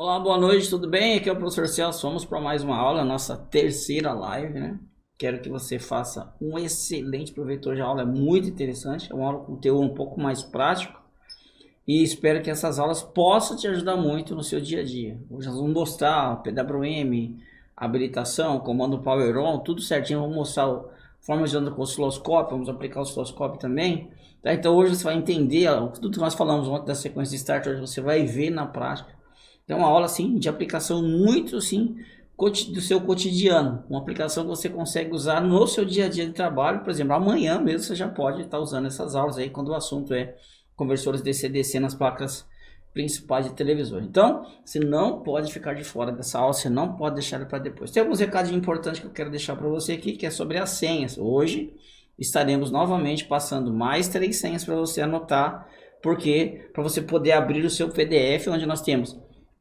Olá, boa noite, tudo bem? Aqui é o professor Celso, vamos para mais uma aula, nossa terceira live, né? Quero que você faça um excelente proveito. Hoje a aula é muito interessante, é uma aula com conteúdo um pouco mais prático e espero que essas aulas possam te ajudar muito no seu dia a dia. Hoje nós vamos mostrar PWM, habilitação, comando Power On, tudo certinho, vamos mostrar formas de andar com o osciloscópio, vamos aplicar o osciloscópio também. Tá? Então hoje você vai entender tudo que nós falamos ontem da sequência de start, hoje você vai ver na prática. Então, uma aula assim de aplicação muito assim do seu cotidiano, uma aplicação que você consegue usar no seu dia a dia de trabalho. Por exemplo, amanhã mesmo você já pode estar usando essas aulas aí quando o assunto é conversores DC-DC nas placas principais de televisor. Então, você não pode ficar de fora dessa aula, você não pode deixar ela para depois. Tem alguns recados importantes que eu quero deixar para você aqui, que é sobre as senhas. Hoje estaremos novamente passando mais 3 senhas para você anotar, porque para você poder abrir o seu PDF, onde nós temos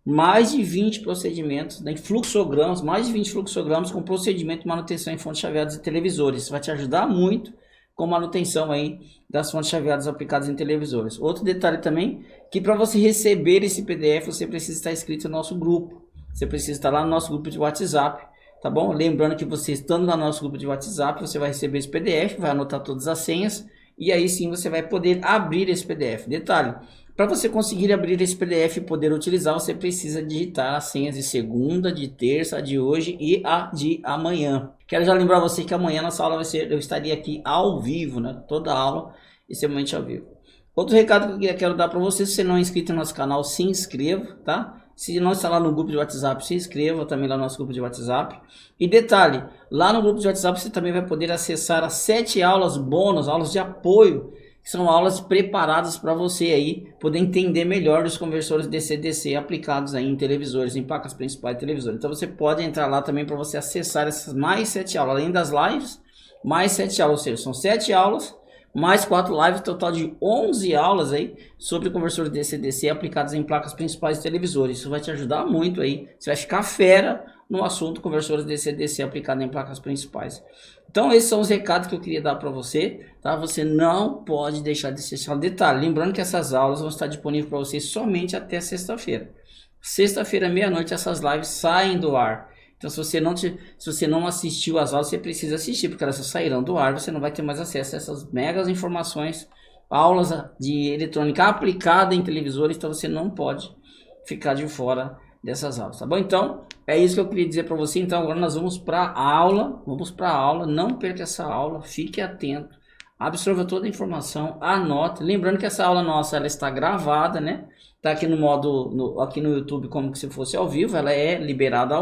mais de 20 procedimentos, né, fluxogramas, mais de 20 fluxogramas com procedimento de manutenção em fontes chaveadas e televisores. Isso vai te ajudar muito com manutenção aí das fontes chaveadas aplicadas em televisores. Outro detalhe também, que para você receber esse PDF, você precisa estar inscrito no nosso grupo. Você precisa estar lá no nosso grupo de WhatsApp, tá bom? Lembrando que você estando lá no nosso grupo de WhatsApp, você vai receber esse PDF, vai anotar todas as senhas, e aí sim você vai poder abrir esse PDF. Detalhe, para você conseguir abrir esse PDF e poder utilizar, você precisa digitar as senhas de segunda, de terça, de hoje e a de amanhã. Quero já lembrar você que amanhã nossa aula vai ser, eu estaria aqui ao vivo, né? Toda a aula, extremamente ao vivo. Outro recado que eu quero dar para você, se você não é inscrito no nosso canal, se inscreva, tá? Se não está lá no grupo de WhatsApp, se inscreva também lá no nosso grupo de WhatsApp. E detalhe, lá no grupo de WhatsApp você também vai poder acessar as 7 aulas bônus, aulas de apoio, que são aulas preparadas para você aí poder entender melhor os conversores DC-DC aplicados aí em televisores, em placas principais de televisores. Então você pode entrar lá também para você acessar essas mais 7 aulas, além das lives, mais 7 aulas, ou seja, são 7 aulas, mais 4 lives, total de 11 aulas aí sobre conversores DC-DC aplicados em placas principais de televisores. Isso vai te ajudar muito aí, você vai ficar fera no assunto conversores DC-DC aplicado em placas principais. Então esses são os recados que eu queria dar para você, tá? Você não pode deixar de assistir. Detalhe, lembrando que essas aulas vão estar disponíveis para você somente até sexta-feira. Sexta-feira, meia-noite, essas lives saem do ar. Então se você não assistiu às aulas, você precisa assistir, porque elas sairão do ar, você não vai ter mais acesso a essas megas informações, aulas de eletrônica aplicada em televisores, então você não pode ficar de fora dessas aulas, tá bom? Então, é isso que eu queria dizer para você. Então, agora nós vamos para a aula, não perca essa aula, fique atento, absorva toda a informação, anote, lembrando que essa aula nossa, ela está gravada, né? Tá aqui no modo, aqui no YouTube como se fosse ao vivo, ela é liberada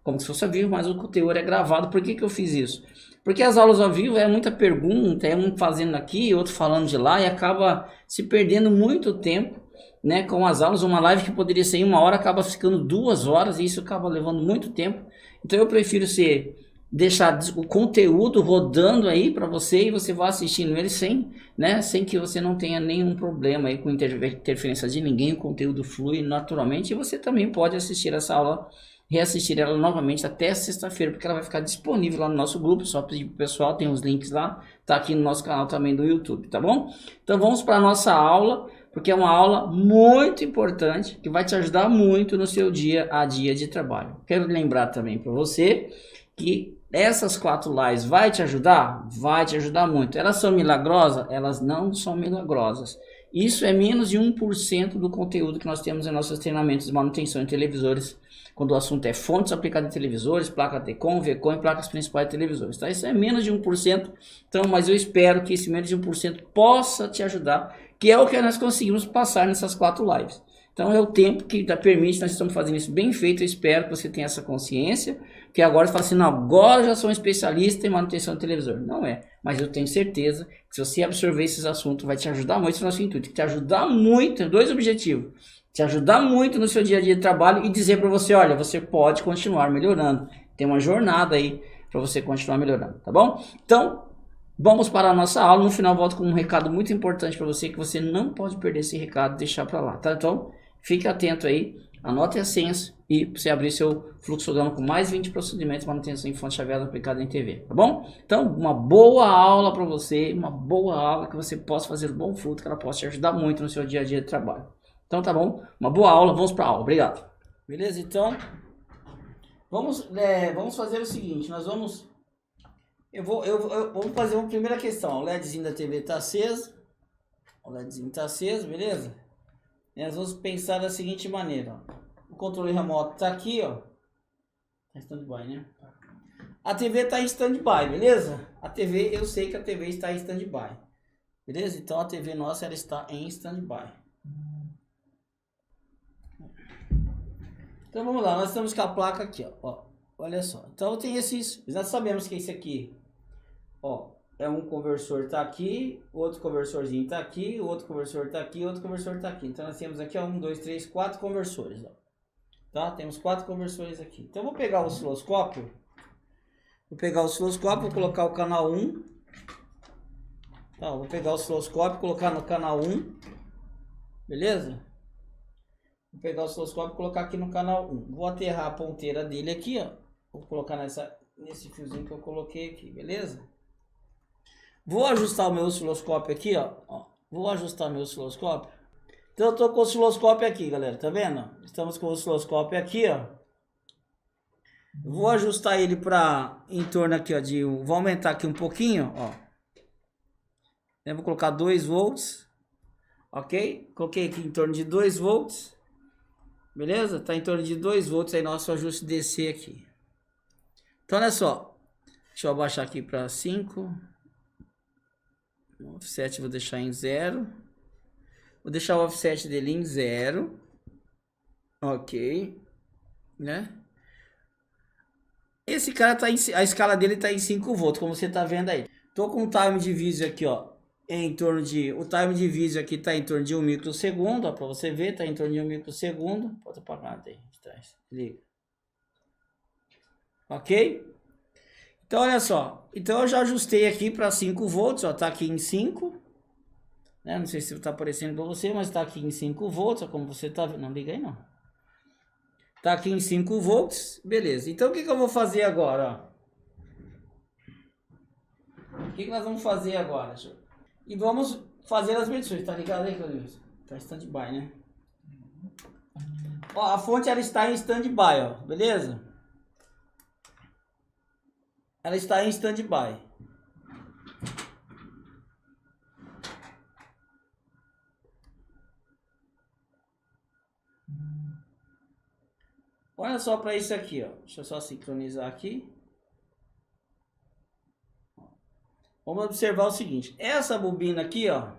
como se fosse ao vivo, mas o conteúdo é gravado. Por que eu fiz isso? Porque as aulas ao vivo é muita pergunta, é um fazendo aqui, outro falando de lá, e acaba se perdendo muito tempo, né, com as aulas. Uma live que poderia ser em 1 hora acaba ficando 2 horas e isso acaba levando muito tempo. Então eu prefiro deixar o conteúdo rodando aí para você e você vai assistindo ele sem que você não tenha nenhum problema aí com interferência de ninguém. O conteúdo flui naturalmente e você também pode assistir essa aula, reassistir ela novamente até sexta-feira, porque ela vai ficar disponível lá no nosso grupo. Só pedir pro pessoal, tem os links lá, tá aqui no nosso canal também do YouTube, tá bom? Então vamos para a nossa aula, porque é uma aula muito importante, que vai te ajudar muito no seu dia a dia de trabalho. Quero lembrar também para você que essas 4 lives vai te ajudar? Vai te ajudar muito. Elas são milagrosas? Elas não são milagrosas. Isso é menos de 1% do conteúdo que nós temos em nossos treinamentos de manutenção em televisores, quando o assunto é fontes aplicadas em televisores, placa TCOM, VCOM e placas principais de televisores, tá? Isso é menos de 1%, então, mas eu espero que esse menos de 1% possa te ajudar, que é o que nós conseguimos passar nessas 4 lives. Então é o tempo que permite, nós estamos fazendo isso bem feito. Eu espero que você tenha essa consciência, que agora você fala assim, não, agora eu já sou um especialista em manutenção de televisor. Não é, mas eu tenho certeza que se você absorver esses assuntos, vai te ajudar muito no nosso intuito, te ajudar muito, tem 2 objetivos, te ajudar muito no seu dia a dia de trabalho e dizer para você, olha, você pode continuar melhorando, tem uma jornada aí para você continuar melhorando, tá bom? Então, vamos para a nossa aula. No final volto com um recado muito importante para você, que você não pode perder esse recado e deixar para lá, tá? Então, fique atento aí, anote as senhas e você abrir seu fluxograma com mais 20 procedimentos de manutenção em fonte chaveada aplicada em TV, tá bom? Então, uma boa aula para você, uma boa aula que você possa fazer um bom fruto, que ela possa te ajudar muito no seu dia a dia de trabalho. Então, tá bom? Uma boa aula, vamos para a aula. Obrigado. Beleza? Então, vamos fazer o seguinte, nós vamos... vamos fazer uma primeira questão. O LEDzinho da TV está aceso. O LEDzinho está aceso, beleza? E nós vamos pensar da seguinte maneira. Ó. O controle remoto está aqui, ó. Tá em stand-by, né? A TV está em stand-by, beleza? A TV, eu sei que a TV está em stand-by. Beleza? Então a TV nossa, ela está em stand-by. Então vamos lá, nós estamos com a placa aqui, ó. Olha só. Então tem esses, nós sabemos que esse aqui, ó, é um conversor tá aqui, outro conversorzinho tá aqui, outro conversor tá aqui, outro conversor tá aqui. Então nós temos aqui, ó, 1, 2, 3, 4 conversores, ó. Tá? Temos 4 conversores aqui. Então eu vou pegar o osciloscópio. Vou colocar o canal 1. Tá, vou pegar o osciloscópio, colocar no canal 1. Beleza? Vou pegar o osciloscópio e colocar aqui no canal 1. Vou aterrar a ponteira dele aqui, ó. Vou colocar nesse fiozinho que eu coloquei aqui, beleza? Vou ajustar o meu osciloscópio aqui, ó. Vou ajustar meu osciloscópio. Então eu tô com o osciloscópio aqui, galera, tá vendo? Estamos com o osciloscópio aqui, ó. Vou ajustar ele para em torno aqui, ó, vou aumentar aqui um pouquinho, ó. Eu vou colocar 2 volts. OK? Coloquei aqui em torno de 2 volts. Beleza? Tá em torno de 2 volts aí nosso ajuste DC aqui. Então olha só. Deixa eu abaixar aqui para 5. O offset vou deixar em 0. Vou deixar o offset dele em 0. OK, né? Esse cara tá a escala dele tá em 5 volts, como você tá vendo aí. Tô com o time divisor aqui, ó, em torno de o time divisor aqui tá em torno de 1 microsegundo, ó, para você ver, tá em torno de 1 microsegundo. Pode apagar aí de trás. Liga. OK? Então olha só. Então eu já ajustei aqui para 5 volts, ó, tá aqui em 5. Né? Não sei se tá aparecendo para você, mas tá aqui em 5 volts, ó, como você tá vendo. Não liga aí não. Tá aqui em 5 volts, beleza. Então o que eu vou fazer agora? Ó? O que nós vamos fazer agora? E vamos fazer as medições, tá ligado aí, Claudio? Tá em stand-by, né? Ó, a fonte ela está em stand-by, ó, beleza? Ela está em stand-by. Olha só para isso aqui, ó. Deixa eu só sincronizar aqui. Vamos observar o seguinte. Essa bobina aqui, ó.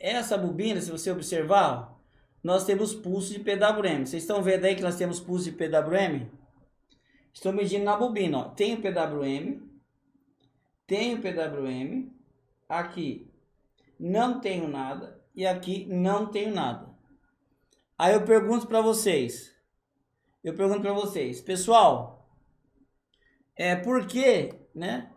Essa bobina, se você observar, ó, nós temos pulsos de PWM. Vocês estão vendo aí que nós temos pulsos de PWM? Estou medindo na bobina, ó. Tem o PWM. Tem o PWM. Aqui não tenho nada. E aqui não tenho nada. Aí eu pergunto para vocês. Pessoal, por que, né?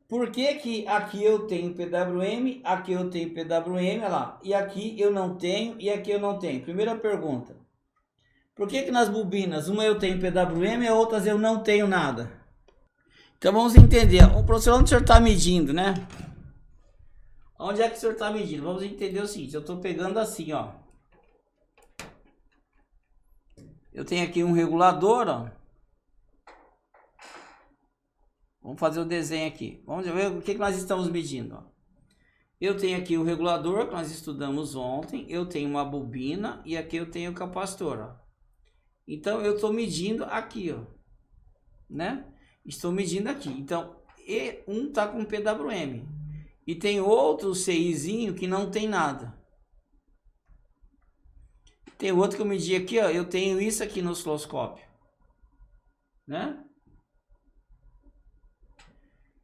Por que que aqui eu tenho PWM, aqui eu tenho PWM, olha lá, e aqui eu não tenho, e aqui eu não tenho? Primeira pergunta. Por que que nas bobinas, uma eu tenho PWM e as outras eu não tenho nada? Então vamos entender. O professor, onde o senhor está medindo, né? Onde é que o senhor está medindo? Vamos entender o seguinte, eu estou pegando assim, ó. Eu tenho aqui um regulador, ó. Vamos fazer o desenho aqui. Vamos ver o que nós estamos medindo, ó. Eu tenho aqui o regulador que nós estudamos ontem. Eu tenho uma bobina e aqui eu tenho o capacitor, ó. Então eu estou medindo aqui, ó, né? Estou medindo aqui. Então um tá com PWM e tem outro CIzinho que não tem nada. Tem outro que eu medi aqui, ó. Eu tenho isso aqui no osciloscópio, né?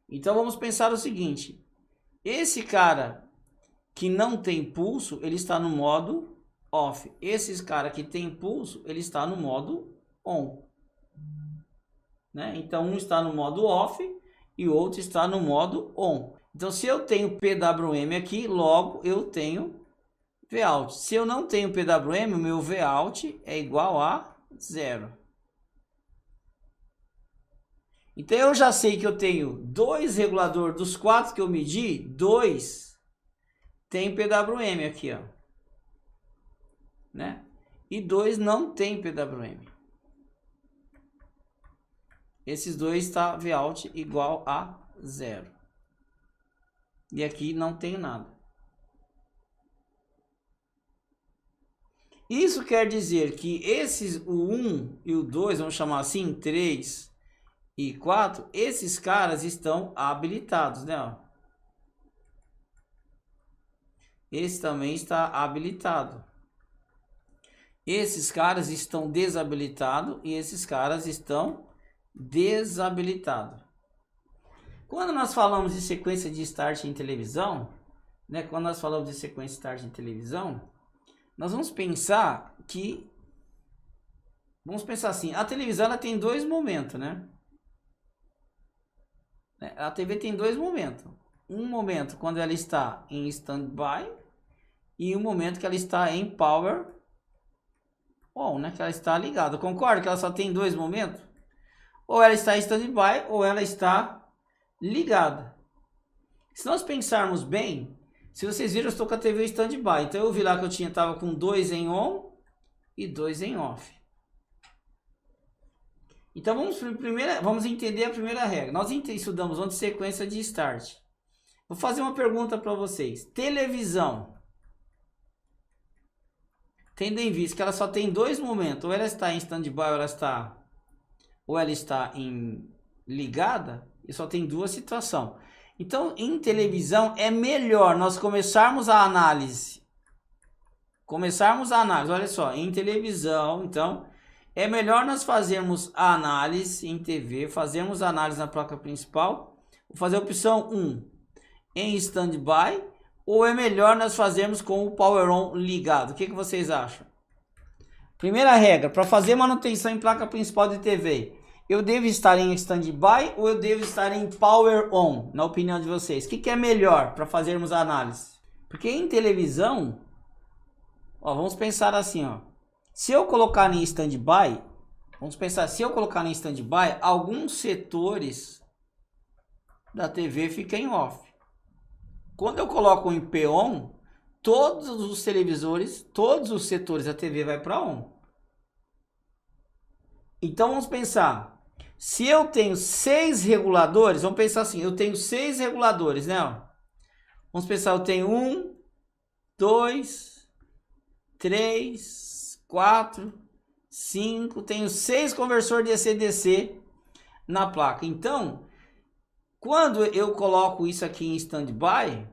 Então vamos pensar o seguinte. Esse cara que não tem pulso, ele está no modo off. Esses cara que tem pulso, ele está no modo on, né? Então um está no modo off e o outro está no modo on. Então se eu tenho PWM aqui, logo eu tenho Vout. Se eu não tenho PWM, o meu Vout é igual a 0. Então eu já sei que eu tenho 2 reguladores dos 4 que eu medi, 2 tem PWM aqui, ó, né? e 2 não tem PWM. Esses dois está Vout igual a 0. E aqui não tem nada. Isso quer dizer que esses, o 1 e o 2, vamos chamar assim, 3 e 4, esses caras estão habilitados, né? Esse também está habilitado. Esses caras estão desabilitados e esses caras estão desabilitados. Quando nós falamos de sequência de start em televisão, né? Quando nós falamos de sequência de start em televisão, nós vamos pensar que, vamos pensar assim, a televisão ela tem dois momentos, né? A TV tem dois momentos. Um momento quando ela está em standby e um momento que ela está em power on, né? Que ela está ligada. Concorda que ela só tem dois momentos? Ou ela está em standby ou ela está ligada. Se nós pensarmos bem, se vocês viram, eu estou com a TV em standby. Então eu vi lá que eu estava com 2 em on e 2 em off. Então vamos entender a primeira regra. Nós estudamos ontem sequência de start. Vou fazer uma pergunta para vocês. Televisão. Tendo em vista que ela só tem dois momentos. Ou ela está em standby ou ela está em ligada. E só tem duas situações. Então, em televisão, é melhor nós começarmos a análise. Olha só, em televisão, então, é melhor nós fazermos a análise em TV, fazermos a análise na placa principal, fazer a opção 1 em standby, ou é melhor nós fazermos com o power on ligado? O que vocês acham? Primeira regra, para fazer manutenção em placa principal de TV, eu devo estar em standby ou eu devo estar em power on, na opinião de vocês? O que é melhor para fazermos a análise? Porque em televisão, ó, vamos pensar assim, ó. Se eu colocar em standby, alguns setores da TV ficam em off. Quando eu coloco em P-on, todos os televisores, todos os setores da TV vai para on. Então vamos pensar. Se eu tenho 6 reguladores, vamos pensar assim, eu tenho 6 reguladores, né? Vamos pensar, eu tenho 1, 2, 3, 4, 5, tenho 6 conversores de AC/DC na placa. Então, quando eu coloco isso aqui em standby,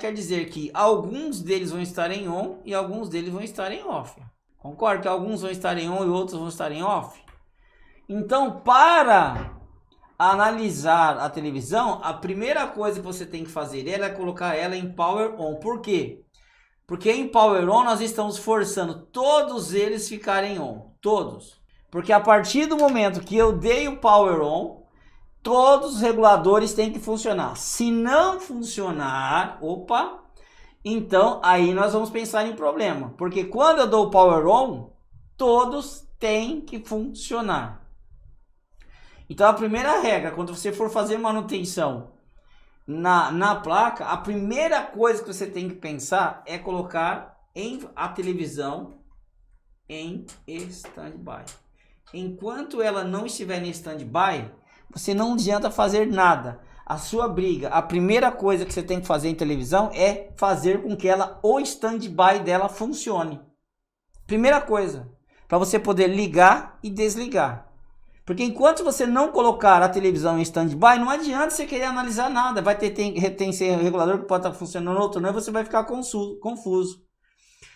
quer dizer que alguns deles vão estar em on e alguns deles vão estar em off. Concorda que alguns vão estar em on e outros vão estar em off? Então, para analisar a televisão, a primeira coisa que você tem que fazer é colocar ela em power on. Por quê? Porque em power on nós estamos forçando todos eles ficarem on. Todos. Porque a partir do momento que eu dei o power on, todos os reguladores têm que funcionar. Se não funcionar, então aí nós vamos pensar em problema. Porque quando eu dou o power on, todos têm que funcionar. Então a primeira regra, quando você for fazer manutenção na placa, a primeira coisa que você tem que pensar é colocar a televisão em standby. Enquanto ela não estiver em standby, você não adianta fazer nada. A sua briga, a primeira coisa que você tem que fazer em televisão é fazer com que o standby dela funcione. Primeira coisa, para você poder ligar e desligar. Porque enquanto você não colocar a televisão em standby, não adianta você querer analisar nada. Vai ter regulador que pode estar funcionando, outro não, e você vai ficar confuso.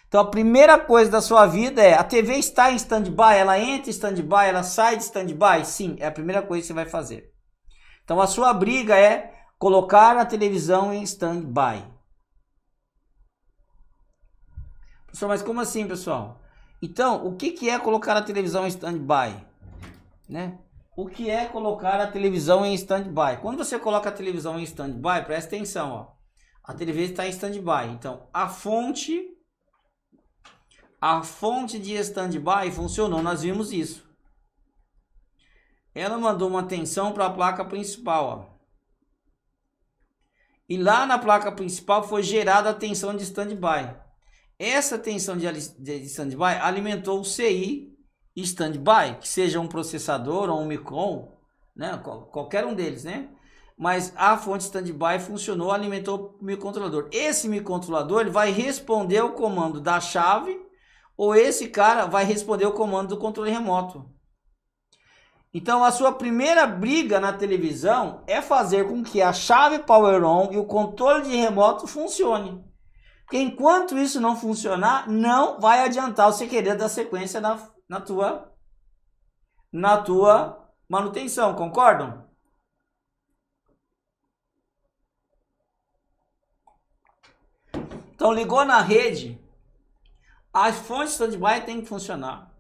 Então a primeira coisa da sua vida é, a TV está em standby, ela entra em standby, ela sai de standby? Sim, é a primeira coisa que você vai fazer. Então a sua briga é colocar a televisão em standby. Professor, mas como assim, pessoal? Então, o que é colocar a televisão em standby? Né? O que é colocar a televisão em standby? Quando você coloca a televisão em standby, presta atenção, ó. A TV está em standby. Então, a fonte de standby funcionou, nós vimos isso. Ela mandou uma tensão para a placa principal, ó. E lá na placa principal foi gerada a tensão de standby. essa tensão de standby alimentou o CI standby, que seja um processador ou um micron, né? Qualquer um deles, né? Mas a fonte standby funcionou, alimentou o microcontrolador. Esse microcontrolador ele vai responder o comando da chave, ou esse cara vai responder o comando do controle remoto. Então a sua primeira briga na televisão é fazer com que a chave power on e o controle de remoto funcione. Porque enquanto isso não funcionar, não vai adiantar você querer dar sequência na tua manutenção, concordam? Então ligou na rede, a fonte standby tem que funcionar.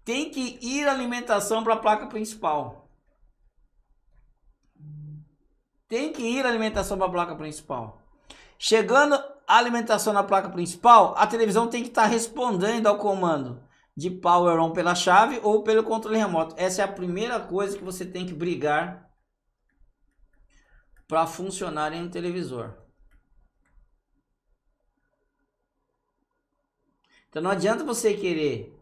Tem que ir alimentação para a placa principal. Tem que ir alimentação para a placa principal. Chegando a alimentação na placa principal, a televisão tem que estar respondendo ao comando de power on pela chave ou pelo controle remoto. Essa é a primeira coisa que você tem que brigar para funcionar em um televisor. Então não adianta você querer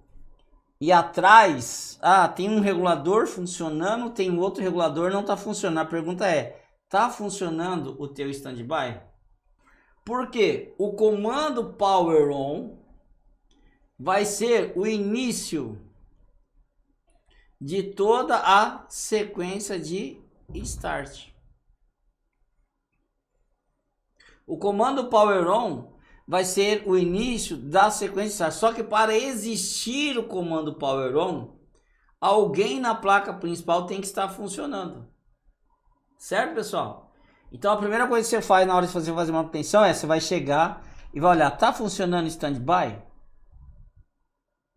ir atrás, tem um regulador funcionando, tem um outro regulador não está funcionando. A pergunta é, está funcionando o teu standby? Porque o comando power on vai ser o início de toda a sequência de start. O comando power on vai ser o início da sequência de start. Só que para existir o comando power on, alguém na placa principal tem que estar funcionando. Certo, pessoal? Então a primeira coisa que você faz na hora de fazer manutenção é você vai chegar e vai olhar, tá funcionando o standby?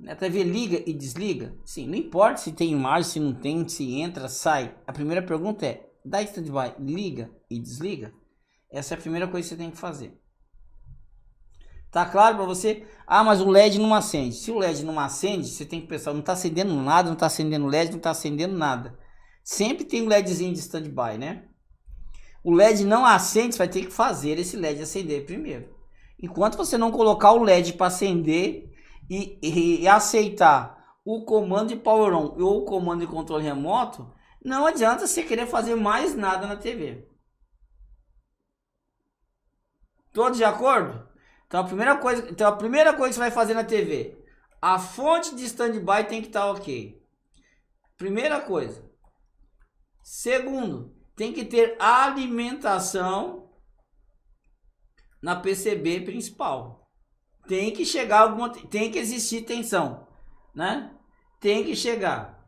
A TV liga e desliga? Sim, não importa se tem imagem, se não tem, se entra, sai. A primeira pergunta é, dá standby, liga e desliga? Essa é a primeira coisa que você tem que fazer. Tá claro para você? Mas o LED não acende. Se o LED não acende, você tem que pensar, não tá acendendo nada, não tá acendendo LED, não tá acendendo nada. Sempre tem um LEDzinho de standby, né? O LED não acende, você vai ter que fazer esse LED acender primeiro. Enquanto você não colocar o LED para acender e aceitar o comando de power on ou o comando de controle remoto, não adianta você querer fazer mais nada na TV. Todos de acordo? Então a primeira coisa que você vai fazer na TV, a fonte de standby tem que estar ok. Primeira coisa. Segundo, tem que ter alimentação na PCB principal. Tem que chegar tem que existir tensão, né? Tem que chegar.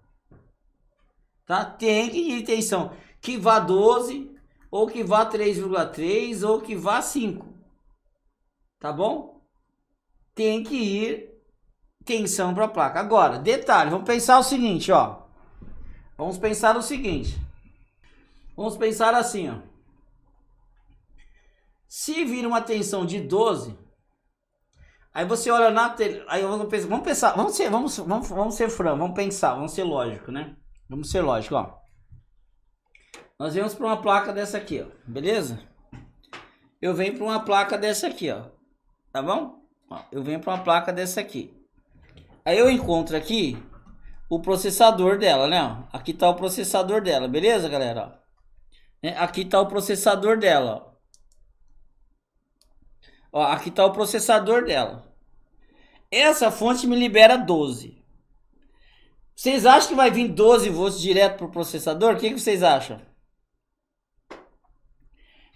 Tá? Tem que ir tensão que vá 12 ou que vá 3,3 ou que vá 5. Tá bom? Tem que ir tensão para a placa. Agora, detalhe, vamos pensar o seguinte, ó. Vamos pensar o seguinte. Vamos pensar assim, ó. Se vir uma tensão de 12, aí você olha na tele, aí vamos pensar, vamos ser franco, vamos pensar, vamos ser lógico, né? Vamos ser lógico, ó. Nós vamos para uma placa dessa aqui, ó, beleza? Eu venho para uma placa dessa aqui, ó. Tá bom? Ó, eu venho para uma placa dessa aqui. Aí eu encontro aqui o processador dela, né? Aqui tá o processador dela, beleza, galera? Aqui tá o processador dela. Ó, aqui tá o processador dela. Essa fonte me libera 12. Vocês acham que vai vir 12 volts direto pro processador? O que vocês acham?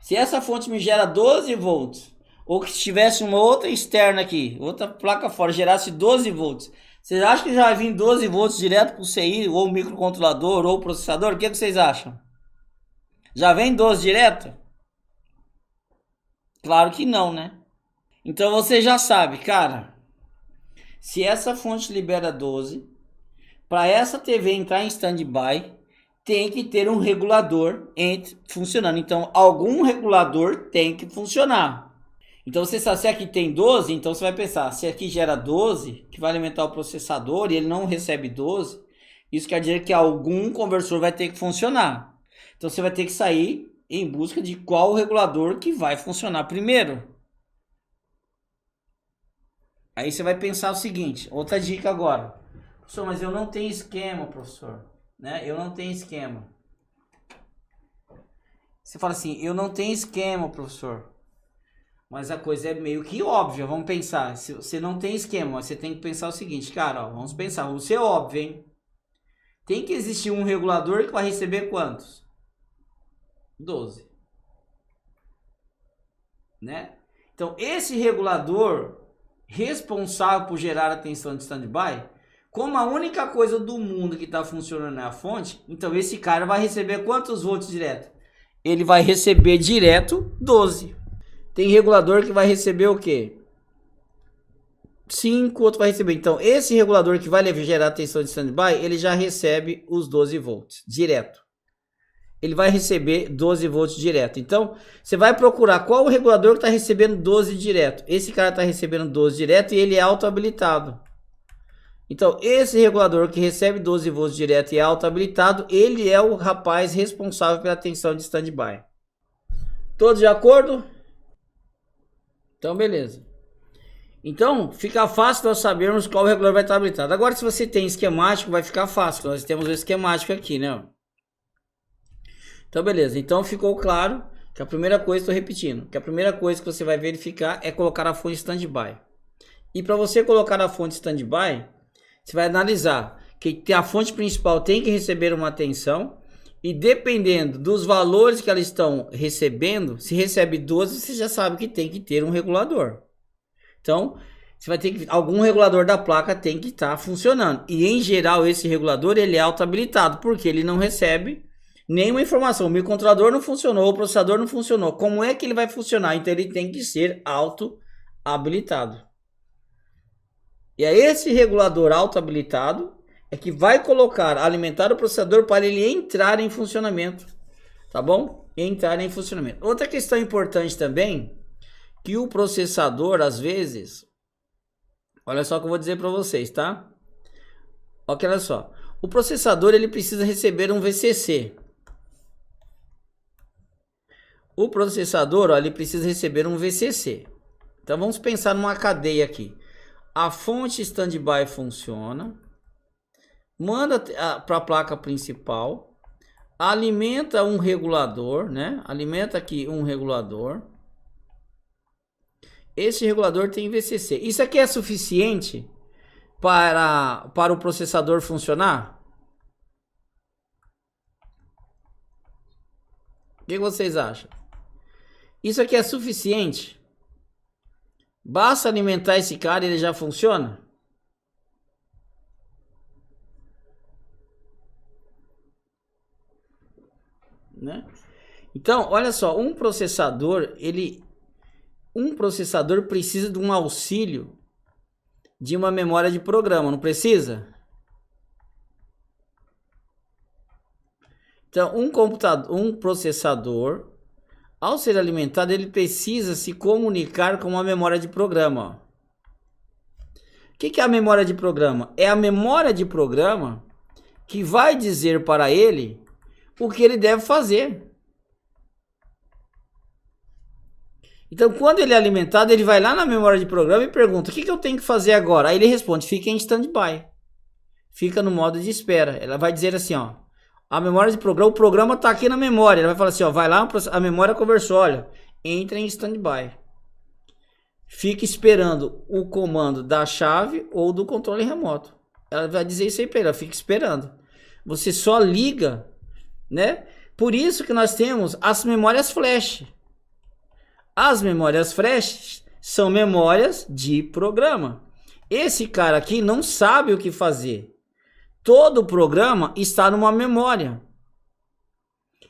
Se essa fonte me gera 12 volts, ou que tivesse uma outra externa aqui, outra placa fora, gerasse 12 volts, vocês acham que já vai vir 12 volts direto pro CI, ou o microcontrolador, ou o processador? O que vocês acham? Já vem 12 direto? Claro que não, né? Então você já sabe, cara, se essa fonte libera 12, para essa TV entrar em standby, tem que ter um regulador funcionando. Então, algum regulador tem que funcionar. Então, você sabe, se aqui tem 12, então você vai pensar, se aqui gera 12, que vai alimentar o processador, e ele não recebe 12, isso quer dizer que algum conversor vai ter que funcionar. Então, você vai ter que sair em busca de qual regulador que vai funcionar primeiro. Aí você vai pensar o seguinte, outra dica agora. Professor, mas eu não tenho esquema, professor. Né? Eu não tenho esquema. Você fala assim, eu não tenho esquema, professor. Mas a coisa é meio que óbvia, vamos pensar. Se você não tem esquema, você tem que pensar o seguinte, cara, ó, vamos pensar, vamos ser óbvio, hein? Tem que existir um regulador que vai receber quantos? 12. Né? Então, esse regulador responsável por gerar a tensão de standby, como a única coisa do mundo que está funcionando é a fonte, então esse cara vai receber quantos volts direto? Ele vai receber direto 12. Tem regulador que vai receber o quê? 5, outro vai receber. Então, esse regulador que vai gerar a tensão de standby, ele já recebe os 12 volts direto. Ele vai receber 12 volts direto. Então, você vai procurar qual o regulador que está recebendo 12 direto. Esse cara está recebendo 12 direto e ele é auto-habilitado. Então, esse regulador que recebe 12 volts direto e é auto-habilitado, ele é o rapaz responsável pela tensão de standby. Todos de acordo? Então, beleza. Então, fica fácil nós sabermos qual regulador vai estar habilitado. Agora, se você tem esquemático, vai ficar fácil. Nós temos o esquemático aqui, né? Então, beleza. Então, ficou claro que a primeira coisa, estou repetindo, que a primeira coisa que você vai verificar é colocar a fonte standby. E para você colocar a fonte standby, você vai analisar que a fonte principal tem que receber uma tensão e dependendo dos valores que elas estão recebendo, se recebe 12, você já sabe que tem que ter um regulador. Então, você vai ter que algum regulador da placa tem que estar funcionando. E em geral esse regulador ele é auto-habilitado, porque ele não recebe nenhuma informação. O microcontrolador não funcionou, o processador não funcionou. Como é que ele vai funcionar? Então ele tem que ser auto-habilitado. E é esse regulador auto-habilitado é que vai alimentar o processador para ele entrar em funcionamento. Tá bom? Entrar em funcionamento. Outra questão importante também, que o processador, às vezes, olha só o que eu vou dizer para vocês, tá? Olha só. O processador, ele precisa receber um VCC. O processador, ó, ele precisa receber um VCC. Então, vamos pensar numa cadeia aqui. A fonte standby funciona, manda para a placa principal, alimenta um regulador, né? Alimenta aqui um regulador. Esse regulador tem VCC. Isso aqui é suficiente para o processador funcionar? O que vocês acham? Isso aqui é suficiente? Basta alimentar esse cara e ele já funciona? Né? Então, olha só, um processador precisa de um auxílio de uma memória de programa, não precisa? Então, um processador, ao ser alimentado, ele precisa se comunicar com uma memória de programa. O que é a memória de programa? É a memória de programa que vai dizer para ele o que ele deve fazer. Então, quando ele é alimentado, ele vai lá na memória de programa e pergunta: o que eu tenho que fazer agora? Aí ele responde: fica em standby. Fica no modo de espera. Ela vai dizer assim, ó, a memória de programa, o programa está aqui na memória. Ela vai falar assim, ó, vai lá, a memória conversou, olha, entra em standby. Fica esperando o comando da chave ou do controle remoto. Ela vai dizer isso aí para ele, fica esperando. Você só liga, né? Por isso que nós temos as memórias flash. As memórias flash são memórias de programa. Esse cara aqui não sabe o que fazer. Todo o programa está numa memória.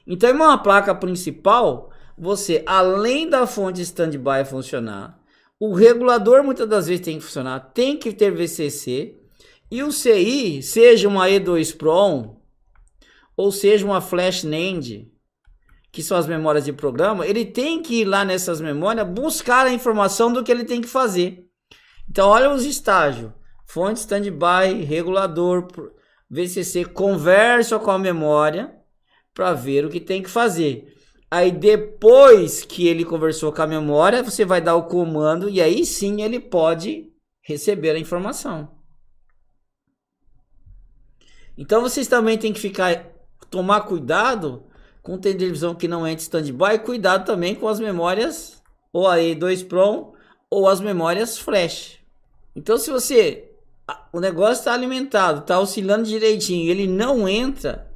Então, em uma placa principal, você, além da fonte standby funcionar, o regulador muitas das vezes tem que funcionar, tem que ter VCC, e o CI, seja uma E2 Prom, ou seja uma Flash NAND, que são as memórias de programa, ele tem que ir lá nessas memórias buscar a informação do que ele tem que fazer. Então, olha os estágios. Fonte standby, regulador, VCC, conversa com a memória para ver o que tem que fazer. Aí, depois que ele conversou com a memória, você vai dar o comando e aí sim ele pode receber a informação. Então vocês também têm que tomar cuidado com televisão que não entra em stand-by, cuidado também com as memórias ou a E2PROM ou as memórias flash. Então se o negócio está alimentado, está oscilando direitinho, ele não entra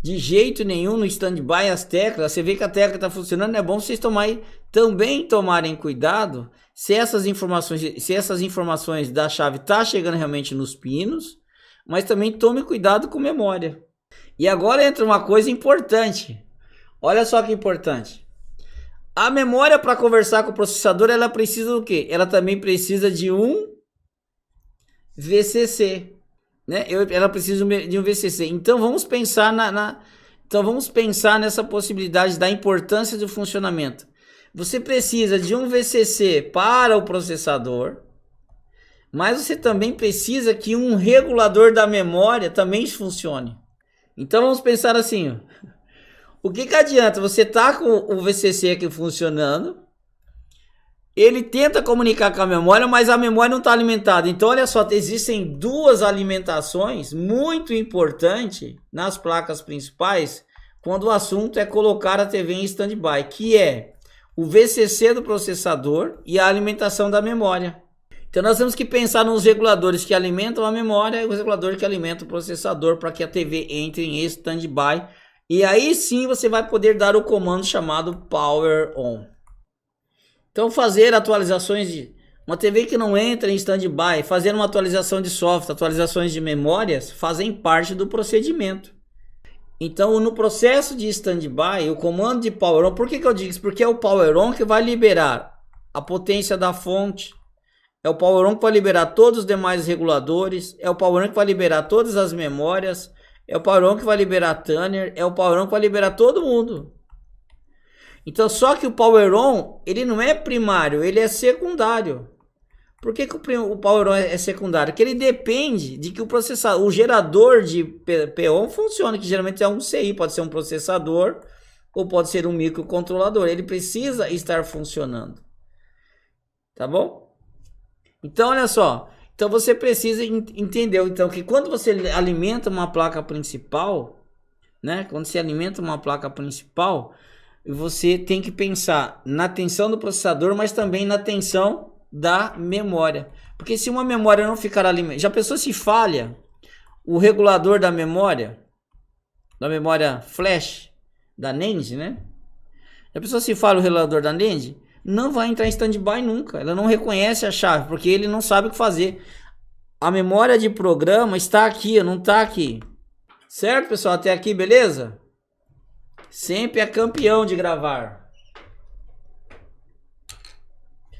de jeito nenhum no stand-by as teclas, você vê que a tecla está funcionando, é bom vocês também tomarem cuidado se essas informações da chave tá chegando realmente nos pinos, mas também tome cuidado com memória. E agora entra uma coisa importante. Olha só que importante. A memória para conversar com o processador, ela precisa do quê? Ela também precisa de um VCC, né? Ela precisa de um VCC. Então vamos pensar nessa possibilidade da importância do funcionamento. Você precisa de um VCC para o processador, mas você também precisa que um regulador da memória também funcione. Então vamos pensar assim, ó. O que adianta você tá com o VCC aqui funcionando, ele tenta comunicar com a memória, mas a memória não está alimentada. Então olha só, existem duas alimentações muito importantes nas placas principais quando o assunto é colocar a TV em stand-by, que é o VCC do processador e a alimentação da memória. Então nós temos que pensar nos reguladores que alimentam a memória e os reguladores que alimentam o processador para que a TV entre em stand-by. E aí sim você vai poder dar o comando chamado Power On. Então fazer atualizações de uma TV que não entra em stand-by, fazer uma atualização de software, atualizações de memórias, fazem parte do procedimento. Então no processo de stand-by, o comando de Power On, por que eu digo isso? Porque é o Power On que vai liberar a potência da fonte, é o Power On que vai liberar todos os demais reguladores, é o Power On que vai liberar todas as memórias, é o Power On que vai liberar Tanner, é o Power On que vai liberar todo mundo. Então só que o Power On, ele não é primário, ele é secundário. Por que o Power On é secundário? Porque ele depende de que o gerador de PON funcione, que geralmente é um CI, pode ser um processador ou pode ser um microcontrolador. Ele precisa estar funcionando. Tá bom? Então olha só, então você precisa entender então que quando você alimenta uma placa principal, né? Quando você alimenta uma placa principal, você tem que pensar na tensão do processador, mas também na tensão da memória. Porque se uma memória não ficar alimentada, já pensou se falha o regulador da memória flash, da NAND, né? Já pensou se falha o regulador da NAND? Não vai entrar em stand-by nunca. Ela não reconhece a chave, porque ele não sabe o que fazer. A memória de programa está aqui, não está aqui. Certo, pessoal? Até aqui, beleza? Sempre é campeão de gravar.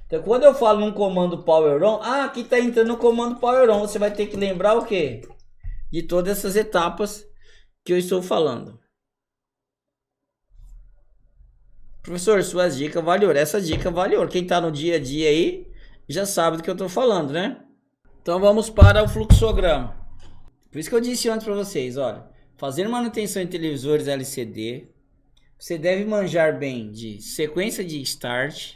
Então, quando eu falo num comando Power On, aqui está entrando o comando Power On. Você vai ter que lembrar o quê? De todas essas etapas que eu estou falando. Professor, suas dicas valeu. Essa dica valeu. Quem está no dia a dia aí já sabe do que eu estou falando, né? Então vamos para o fluxograma. Por isso que eu disse antes para vocês, olha, fazer manutenção em televisores LCD, você deve manjar bem de sequência de start,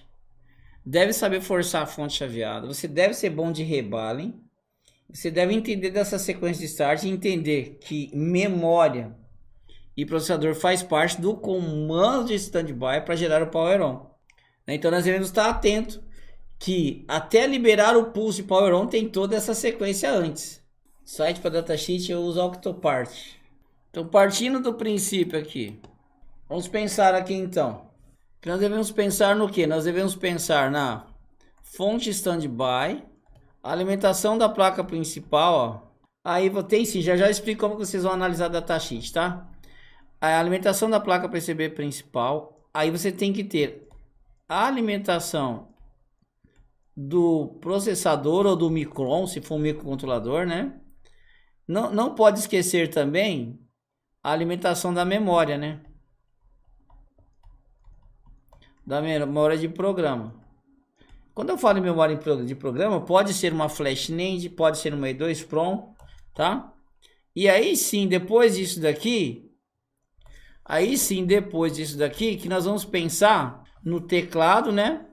deve saber forçar a fonte chaveada, você deve ser bom de rebalem, você deve entender dessa sequência de start e entender que memória e processador faz parte do comando de standby para gerar o Power On. Então nós devemos estar atentos que até liberar o pulse Power On tem toda essa sequência antes. Site para datasheet eu uso Octopart. Então partindo do princípio aqui, vamos pensar aqui então. Nós devemos pensar no que? Nós devemos pensar na fonte standby, alimentação da placa principal, ó. Aí tem sim, já explico como vocês vão analisar datasheet, tá? A alimentação da placa PCB principal, aí você tem que ter a alimentação do processador ou do micron, se for um microcontrolador, né? Não pode esquecer também a alimentação da memória, né? Da memória de programa. Quando eu falo em memória de programa, pode ser uma flash NAND, pode ser uma E2PROM, tá? E aí sim, depois disso daqui, que nós vamos pensar no teclado, né?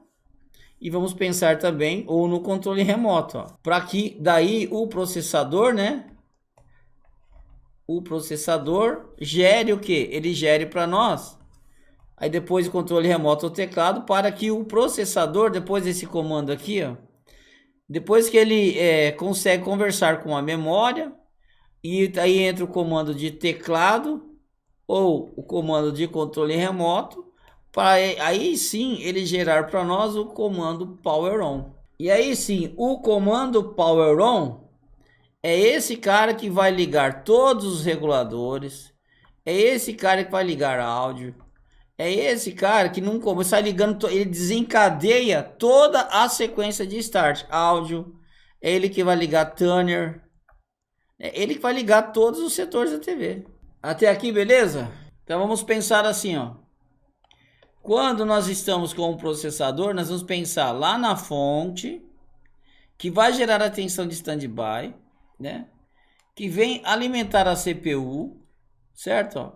E vamos pensar também ou no controle remoto, para que daí o processador, né? O processador gere o que? Ele gere para nós. Aí depois o controle remoto ao teclado, para que o processador, depois desse comando aqui, ó, depois que ele consegue conversar com a memória, e aí entra o comando de teclado ou o comando de controle remoto, para aí sim ele gerar para nós o comando Power On. E aí sim, o comando Power On é esse cara que vai ligar todos os reguladores, é esse cara que vai ligar áudio, é esse cara que não começa ligando, ele desencadeia toda a sequência de start, áudio, é ele que vai ligar tuner, é ele que vai ligar todos os setores da TV. Até aqui, beleza? Então vamos pensar assim, ó. Quando nós estamos com o processador, nós vamos pensar lá na fonte, que vai gerar a tensão de standby, né? Que vem alimentar a CPU, certo? Ó?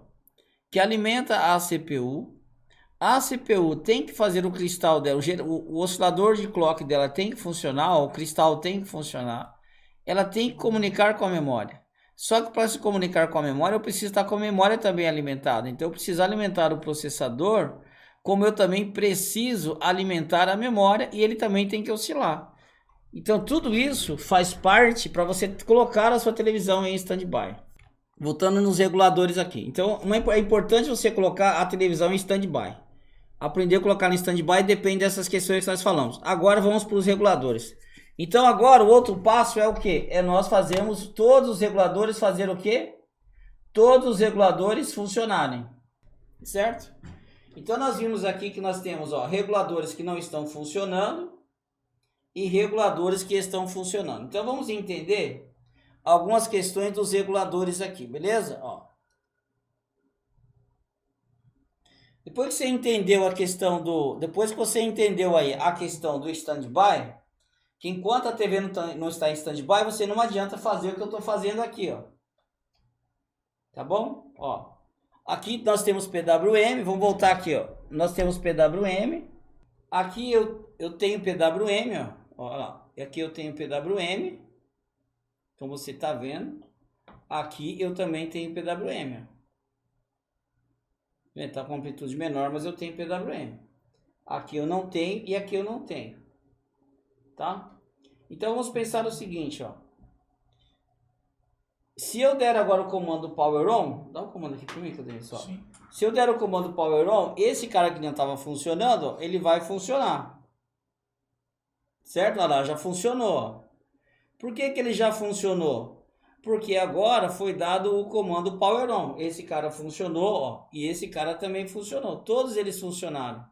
Que alimenta a CPU. A CPU tem que fazer o cristal dela, o oscilador de clock dela tem que funcionar, o cristal tem que funcionar. Ela tem que comunicar com a memória. Só que para se comunicar com a memória, eu preciso estar com a memória também alimentada. Então eu preciso alimentar o processador, como eu também preciso alimentar a memória e ele também tem que oscilar. Então tudo isso faz parte para você colocar a sua televisão em standby. Voltando nos reguladores aqui. Então é importante você colocar a televisão em standby. Aprender a colocar em standby depende dessas questões que nós falamos. Agora vamos para os reguladores. Então agora o outro passo é o que? É nós fazermos todos os reguladores fazer o quê? Todos os reguladores funcionarem. Certo? Então nós vimos aqui que nós temos reguladores que não estão funcionando e reguladores que estão funcionando. Então vamos entender algumas questões dos reguladores aqui, beleza? Depois que você entendeu a questão depois que você entendeu aí a questão do standby, que enquanto a TV não está em standby, você não adianta fazer o que eu estou fazendo aqui, ó. Tá bom? Aqui nós temos PWM, vamos voltar aqui, ó. Nós temos PWM. Aqui eu tenho PWM, ó. Olha lá. Aqui eu tenho PWM. Como você está vendo. Aqui eu também tenho PWM, ó. Está com amplitude menor, mas eu tenho PWM. Aqui eu não tenho e aqui eu não tenho. Tá? Então vamos pensar o seguinte, ó. Se eu der agora o comando Power On, dá o comando aqui para mim que eu dei só. Sim. Se eu der o comando Power On, esse cara que não estava funcionando, ele vai funcionar. Certo? Olha lá, já funcionou. Por que ele já funcionou? Porque agora foi dado o comando Power On. Esse cara funcionou, ó, e esse cara também funcionou. Todos eles funcionaram.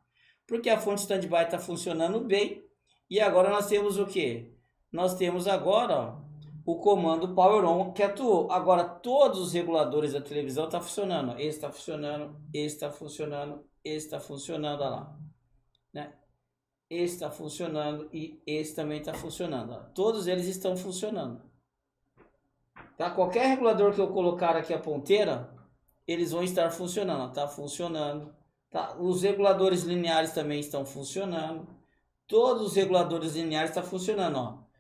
Porque a fonte standby está funcionando bem. E agora nós temos o que? Nós temos agora, ó, o comando Power On que atuou. Agora todos os reguladores da televisão estão funcionando. Esse está funcionando, esse está funcionando, esse está funcionando, olha lá. Né? Esse está funcionando e esse também está funcionando. Ó. Todos eles estão funcionando. Tá? Qualquer regulador que eu colocar aqui a ponteira, eles vão estar funcionando. Está funcionando. Tá? Os reguladores lineares também estão funcionando. Todos os reguladores lineares estão funcionando. Ó.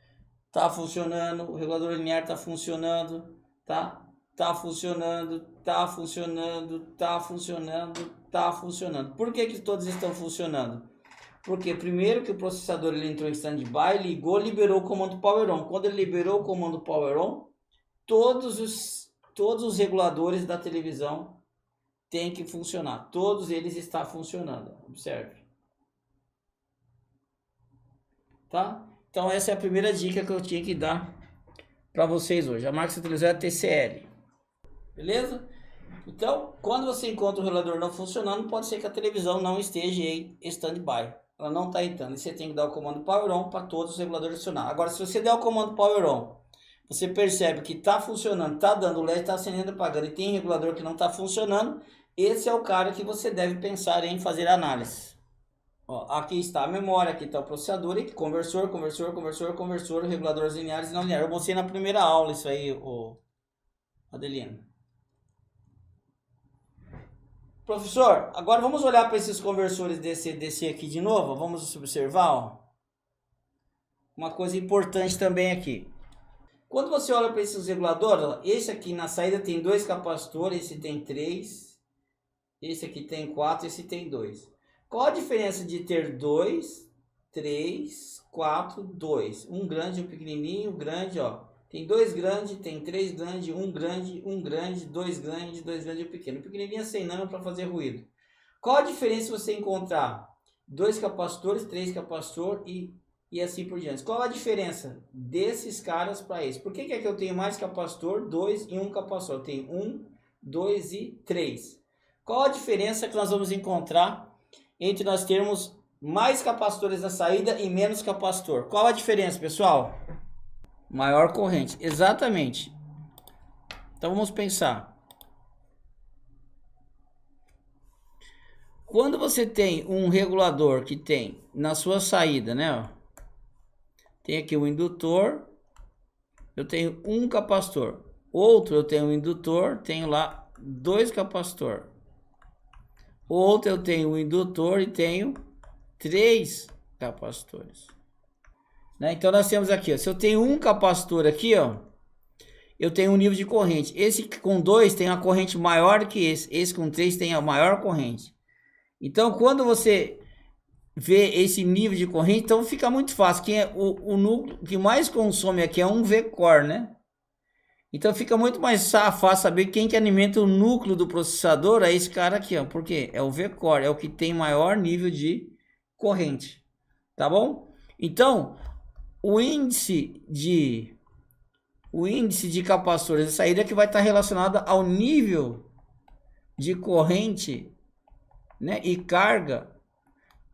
Tá funcionando. O regulador linear está funcionando. Tá? Tá funcionando. Tá funcionando. Tá funcionando. Tá funcionando. Por que todos estão funcionando? Porque primeiro que o processador ele entrou em standby, ligou, liberou o comando Power On. Quando ele liberou o comando Power On, todos os reguladores da televisão têm que funcionar. Todos eles estão funcionando. Observe. Tá? Então essa é a primeira dica que eu tinha que dar para vocês hoje. A marca da televisão é a TCL. Beleza? Então, quando você encontra o regulador não funcionando, pode ser que a televisão não esteja em standby. Ela não está entrando. E você tem que dar o comando Power On para todos os reguladores funcionar. Agora, se você der o comando Power On, você percebe que está funcionando, está dando LED, está acendendo, apagando e tem regulador que não está funcionando, esse é o cara que você deve pensar em fazer análise. Aqui está a memória, aqui está o processador, e conversor, reguladores lineares e não lineares. Eu mostrei na primeira aula isso aí, Adelino. Professor, agora vamos olhar para esses conversores DC aqui de novo, vamos observar, ó. uma coisa importante também aqui. Quando você olha para esses reguladores, ó, esse aqui na saída tem 2 capacitores, esse tem 3, esse aqui tem 4, esse tem 2. Qual a diferença de ter 2, 3, 4, 2? Um grande, um pequenininho, grande, ó. Tem 2 grandes, tem 3 grandes, um grande, 2 grandes, 2 grandes e um pequeno. O pequenininho é sem nano para fazer ruído. Qual a diferença se você encontrar 2 capacitores, 3 capacitores e assim por diante? Qual a diferença desses caras para esse? Por que é que eu tenho mais capacitor, 2 e 1 capacitor? Eu tenho 1, 2 e 3. Qual a diferença que nós vamos encontrar entre nós termos mais capacitores na saída e menos capacitor? Qual a diferença, pessoal? Maior corrente, exatamente. Então vamos pensar. Quando você tem um regulador que tem na sua saída, né? Ó, tem aqui um indutor, eu tenho um capacitor. Outro eu tenho um indutor, tenho lá 2 capacitores. Outro eu tenho um indutor e tenho 3 capacitores. Né? Então nós temos aqui, ó, se eu tenho um capacitor aqui, ó, eu tenho um nível de corrente. Esse com 2 tem uma corrente maior que esse. Esse com 3 tem a maior corrente. Então quando você vê esse nível de corrente, então fica muito fácil. Quem é o núcleo que mais consome aqui é um V-core, né? Então fica muito mais fácil saber quem que alimenta o núcleo do processador, é esse cara aqui, ó. Por quê? É o V-core, é o que tem maior nível de corrente. Tá bom? Então, o índice de capacitores de saída é que vai estar relacionado ao nível de corrente, né, e carga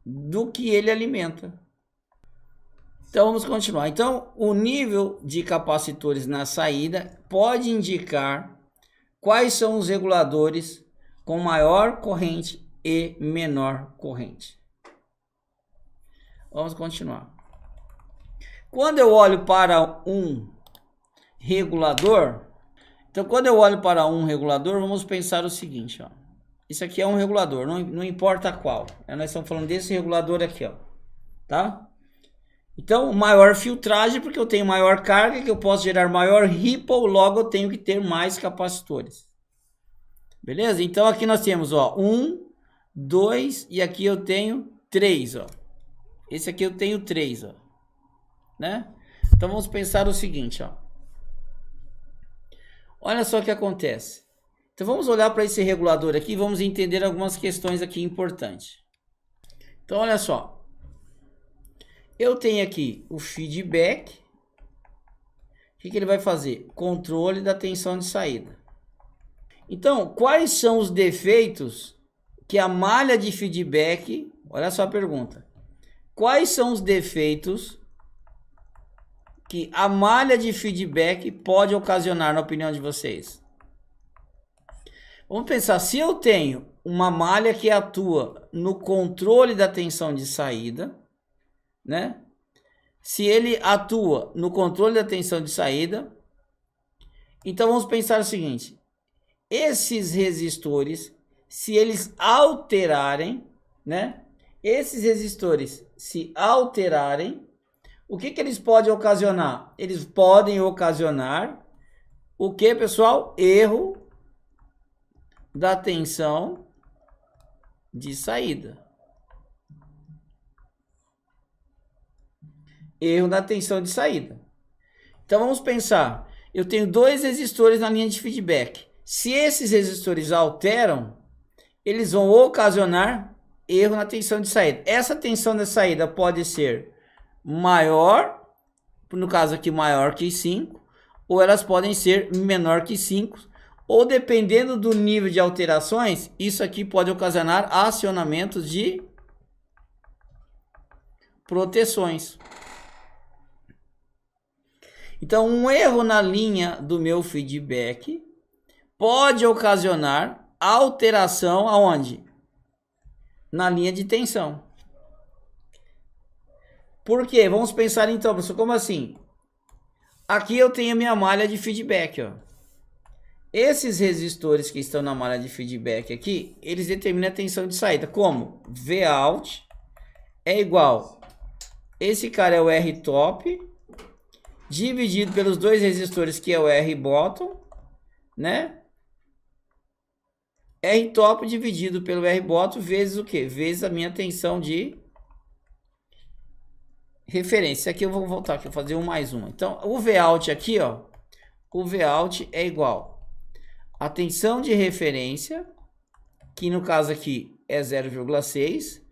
do que ele alimenta. Então vamos continuar. Então o nível de capacitores na saída pode indicar quais são os reguladores com maior corrente e menor corrente. Vamos continuar. Quando eu olho para um regulador, então quando eu olho para um regulador, vamos pensar o seguinte, ó. Isso aqui é um regulador, não importa qual. Nós estamos falando desse regulador aqui, ó. Tá? Então, maior filtragem, porque eu tenho maior carga, que eu posso gerar maior ripple, logo eu tenho que ter mais capacitores. Beleza? Então, aqui nós temos, ó, 1, 2 e aqui eu tenho 3, ó. Esse aqui eu tenho 3, ó. Né? Então, vamos pensar o seguinte, ó. Olha só o que acontece. Então vamos olhar para esse regulador aqui e vamos entender algumas questões aqui importantes. Então olha só. Eu tenho aqui o feedback. O que ele vai fazer? Controle da tensão de saída. Então, quais são os defeitos que a malha de feedback... Olha só a pergunta. Quais são os defeitos que a malha de feedback pode ocasionar, na opinião de vocês? Vamos pensar, se eu tenho uma malha que atua no controle da tensão de saída, né? Se ele atua no controle da tensão de saída, então vamos pensar o seguinte, esses resistores, se eles alterarem, né? Esses resistores se alterarem, o que eles podem ocasionar? Eles podem ocasionar o que, pessoal? Erro da tensão de saída. Erro da tensão de saída. Então vamos pensar, eu tenho 2 resistores na linha de feedback. Se esses resistores alteram, eles vão ocasionar erro na tensão de saída. Essa tensão de saída pode ser maior, no caso aqui maior que 5, ou elas podem ser menor que 5, ou dependendo do nível de alterações, isso aqui pode ocasionar acionamentos de proteções. Então, um erro na linha do meu feedback pode ocasionar alteração aonde? Na linha de tensão. Por quê? Vamos pensar então, professor, como assim? Aqui eu tenho a minha malha de feedback, ó. Esses resistores que estão na malha de feedback aqui, eles determinam a tensão de saída. Como? Vout é igual Esse cara é o R top, dividido pelos dois resistores, que é o R bottom, né? R top dividido pelo R bottom vezes o quê? Vezes a minha tensão de referência. Aqui eu vou voltar aqui, vou fazer um mais um. Então, o Vout aqui, ó, o Vout é igual a tensão de referência, que no caso aqui é 0,6,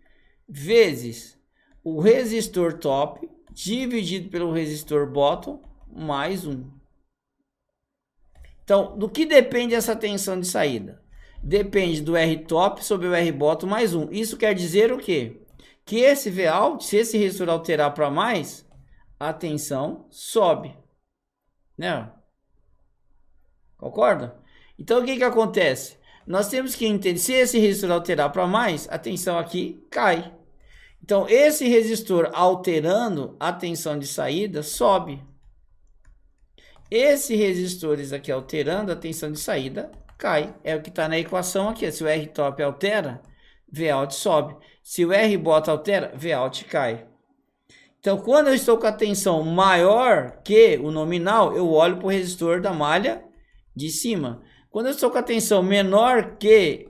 vezes o resistor top dividido pelo resistor bottom mais 1. Então, do que depende essa tensão de saída? Depende do R top sobre o R bottom mais 1. Isso quer dizer o quê? Que esse Vout, se esse resistor alterar para mais, a tensão sobe. Né? Concorda? Então, o que acontece? Nós temos que entender, se esse resistor alterar para mais, a tensão aqui cai. Então, esse resistor alterando a tensão de saída sobe. Esses resistores aqui alterando a tensão de saída cai. É o que está na equação aqui. Se o R top altera, Vout sobe. Se o R bottom altera, Vout cai. Então, quando eu estou com a tensão maior que o nominal, eu olho para o resistor da malha de cima. Quando eu estou com a tensão menor que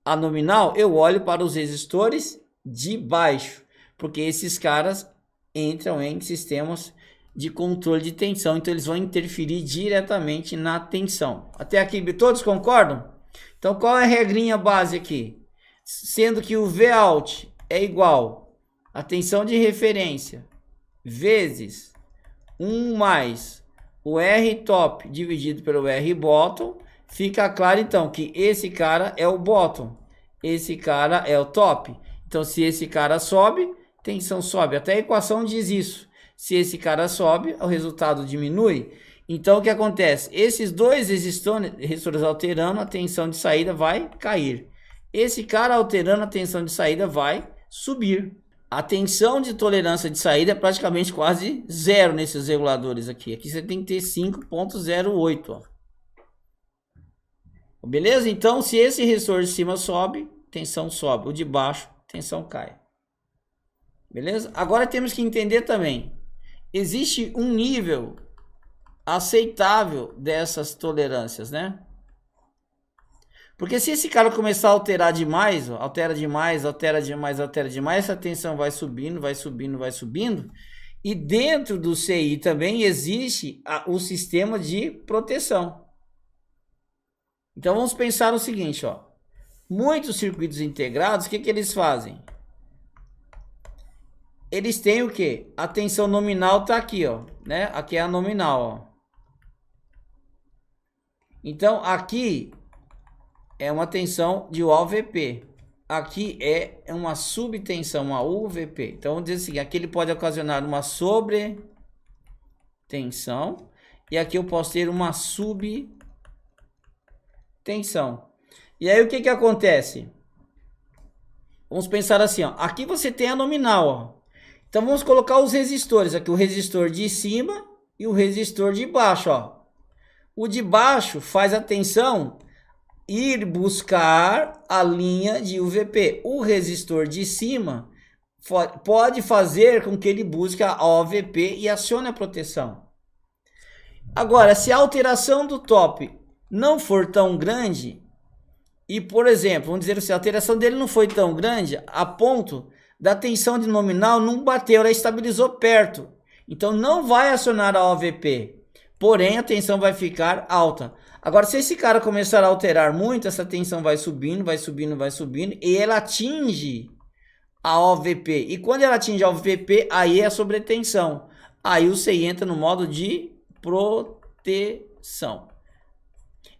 a nominal, eu olho para os resistores de baixo, porque esses caras entram em sistemas de controle de tensão, então eles vão interferir diretamente na tensão. Até aqui todos concordam? Então qual é a regrinha base aqui? Sendo que o Vout é igual a tensão de referência vezes 1 mais o R top dividido pelo R bottom, fica claro então que esse cara é o bottom, esse cara é o top. Então, se esse cara sobe, tensão sobe. Até a equação diz isso. Se esse cara sobe, o resultado diminui. Então, o que acontece? Esses dois resistores alterando, a tensão de saída vai cair. Esse cara alterando, a tensão de saída vai subir. A tensão de tolerância de saída é praticamente quase zero nesses reguladores aqui. Aqui você tem que ter 5,08. Beleza? Então, se esse resistor de cima sobe, tensão sobe. O de baixo, tensão cai. Beleza? Agora temos que entender também. Existe um nível aceitável dessas tolerâncias, né? Porque se esse cara começar a alterar demais, ó, altera demais, essa tensão vai subindo, vai subindo, vai subindo. E dentro do CI também existe o sistema de proteção. Então vamos pensar o seguinte, ó. Muitos circuitos integrados, o que eles fazem? Eles têm o quê? A tensão nominal tá aqui, ó, né? Aqui é a nominal, ó. Então aqui é uma tensão de UVP. Aqui é uma subtensão, uma UVP. Então vamos dizer assim, aqui ele pode ocasionar uma sobretensão e aqui eu posso ter uma subtensão. E aí o que acontece? Vamos pensar assim, ó. Aqui você tem a nominal, ó. Então vamos colocar os resistores aqui, o resistor de cima e o resistor de baixo, ó. O de baixo faz a tensão ir buscar a linha de UVP. O resistor de cima pode fazer com que ele busque a OVP e acione a proteção. Agora, se a alteração do top não for tão grande, e por exemplo, vamos dizer assim, a alteração dele não foi tão grande a ponto da tensão de nominal não bateu, ela estabilizou perto. Então não vai acionar a OVP, porém a tensão vai ficar alta. Agora, se esse cara começar a alterar muito, essa tensão vai subindo, vai subindo, vai subindo, e ela atinge a OVP. E quando ela atinge a OVP, aí é a sobretensão. Aí o CI entra no modo de proteção.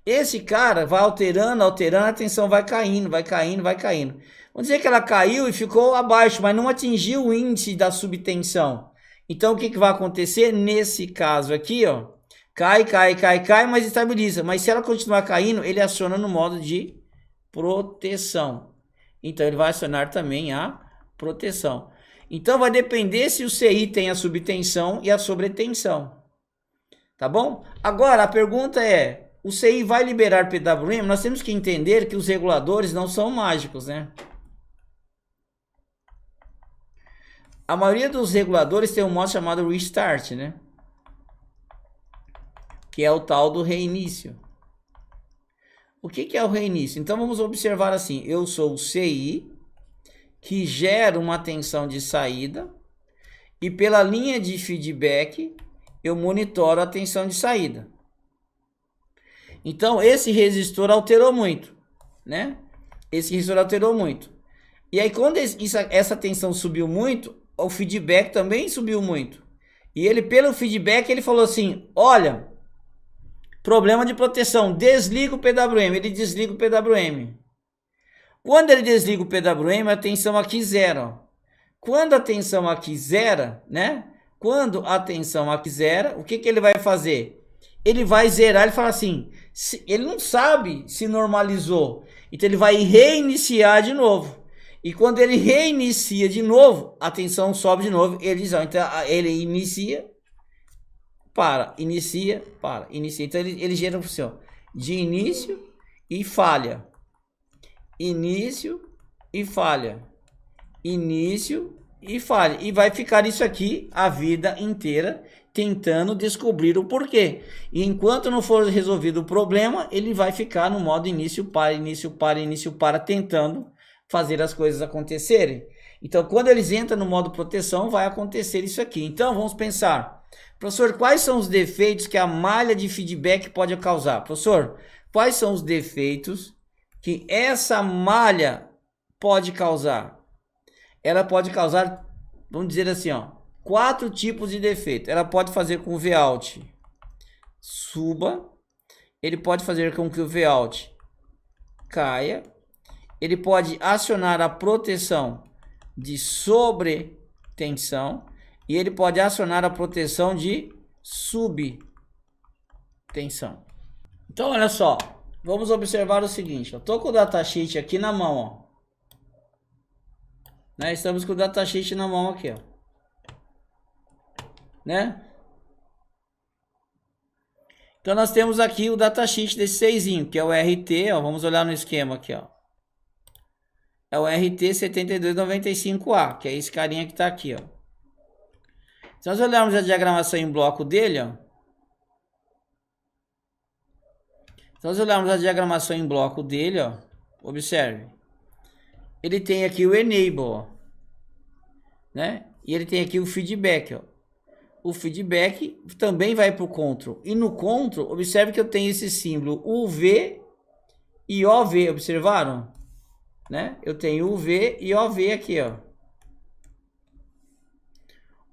Esse cara vai alterando, a tensão vai caindo, vai caindo, vai caindo. Vamos dizer que ela caiu e ficou abaixo, mas não atingiu o índice da subtensão. Então, o que vai acontecer? Nesse caso aqui, ó. Cai, mas estabiliza. Mas se ela continuar caindo, ele aciona no modo de proteção. Então, ele vai acionar também a proteção. Então, vai depender se o CI tem a subtensão e a sobretensão. Tá bom? Agora, a pergunta é, o CI vai liberar PWM? Nós temos que entender que os reguladores não são mágicos, né? A maioria dos reguladores tem um modo chamado restart, né? Que é o tal do reinício. O que é o reinício? Então vamos observar assim, eu sou o CI, que gera uma tensão de saída, e pela linha de feedback, eu monitoro a tensão de saída. Então esse resistor alterou muito, né? Esse resistor alterou muito. E aí quando essa tensão subiu muito, o feedback também subiu muito. E ele, pelo feedback, ele falou assim, olha, problema de proteção, desliga o PWM. Ele desliga o PWM. Quando ele desliga o PWM, a tensão aqui zero. Quando a tensão aqui zera, né? Quando a tensão aqui zera, o que ele vai fazer? Ele vai zerar, ele fala assim, ele não sabe se normalizou. Então ele vai reiniciar de novo. E quando ele reinicia de novo, a tensão sobe de novo. Ele diz, então ele inicia, para, inicia, para, inicia. Então ele gera assim, ó, de início e falha. Início e falha. Início e falha. E vai ficar isso aqui a vida inteira tentando descobrir o porquê. E enquanto não for resolvido o problema, ele vai ficar no modo início para, início para, início para, tentando fazer as coisas acontecerem. Então, quando eles entram no modo proteção, vai acontecer isso aqui. Então, vamos pensar. Professor, quais são os defeitos que a malha de feedback pode causar? Professor, quais são os defeitos que essa malha pode causar? Ela pode causar, vamos dizer assim, ó, 4 tipos de defeito. Ela pode fazer com que o Vout suba. Ele pode fazer com que o Vout caia. Ele pode acionar a proteção de sobretensão e ele pode acionar a proteção de subtensão. Então, olha só, vamos observar o seguinte, eu tô com o datasheet aqui na mão, ó. Né? Estamos com o datasheet na mão aqui, ó. Né? Então, nós temos aqui o datasheet desse 6zinho, que é o RT, ó, vamos olhar no esquema aqui, ó. É o RT7295A, que é esse carinha que está aqui, ó. Se nós olharmos a diagramação em bloco dele, ó. Se nós olharmos a diagramação em bloco dele, ó. Observe. Ele tem aqui o enable, ó. Né? E ele tem aqui o feedback, ó. O feedback também vai para o control. E no control, observe que eu tenho esse símbolo UV e OV, observaram? Né? Eu tenho UV e OV aqui, ó.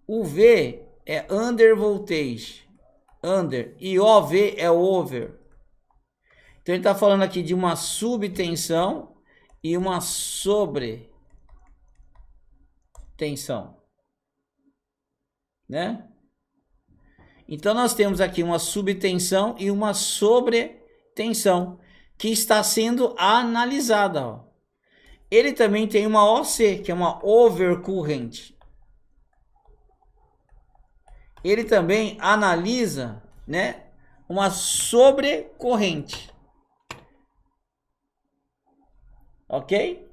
UV é under voltage, under, e OV é over. Então ele está falando aqui de uma subtensão e uma sobretensão, né? Então nós temos aqui uma subtensão e uma sobretensão que está sendo analisada, ó. Ele também tem uma OC, que é uma overcurrent. Ele também analisa, né, uma sobrecorrente. Ok?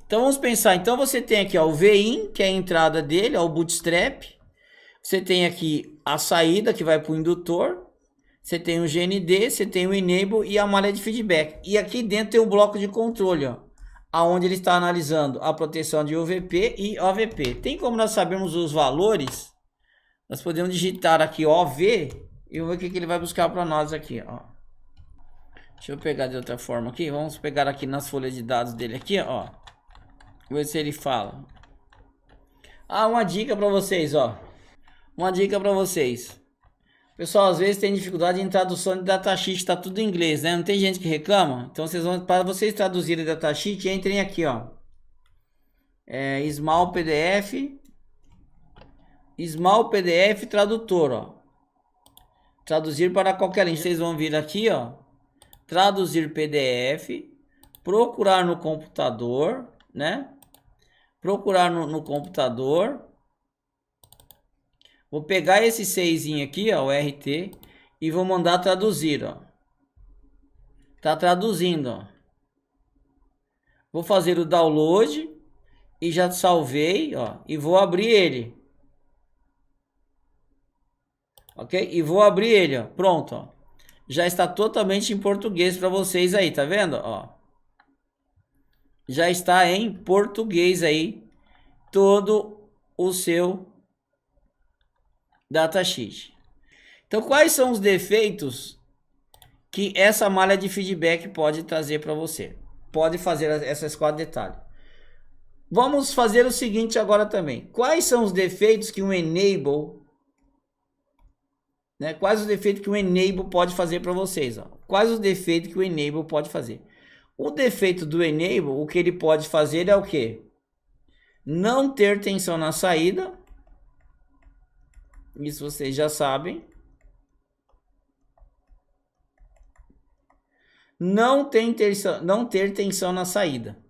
Então vamos pensar. Então você tem aqui, ó, o VIN, que é a entrada dele, ó, o bootstrap. Você tem aqui a saída que vai para o indutor. Você tem o GND, você tem o enable e a malha de feedback. E aqui dentro tem o bloco de controle, ó, aonde ele está analisando a proteção de UVP e OVP. Tem como nós sabermos os valores? Nós podemos digitar aqui OV e vamos ver o que ele vai buscar para nós aqui, ó. Deixa eu pegar de outra forma aqui. Vamos pegar aqui nas folhas de dados dele aqui, ó. Ver se ele fala. Ah, uma dica para vocês, ó. Uma dica para vocês. Pessoal, às vezes tem dificuldade em tradução de datasheet, tá tudo em inglês, né? Não tem gente que reclama? Então vocês vão, para vocês traduzirem datasheet, entrem aqui, ó. Small PDF tradutor, ó. Traduzir para qualquer língua. Vocês vão vir aqui, ó. Traduzir PDF, procurar no computador, né? Procurar no computador. Vou pegar esse 6zinho aqui, ó, o RT, e vou mandar traduzir, ó. Tá traduzindo, ó. Vou fazer o download e já salvei, ó, e vou abrir ele. Ok? E vou abrir ele, ó. Pronto, ó. Já está totalmente em português para vocês aí, tá vendo? Ó. Já está em português aí todo o seu datasheet. Então, quais são os defeitos que essa malha de feedback pode trazer para você? Pode fazer essas 4 detalhes. Vamos fazer o seguinte agora também. Quais são os defeitos que um enable, né? Quais os defeitos que o enable pode fazer para vocês? Ó? Quais os defeitos que o enable pode fazer? O defeito do enable, o que ele pode fazer é o quê? Não ter tensão na saída. Isso vocês já sabem. Não ter tensão na saída.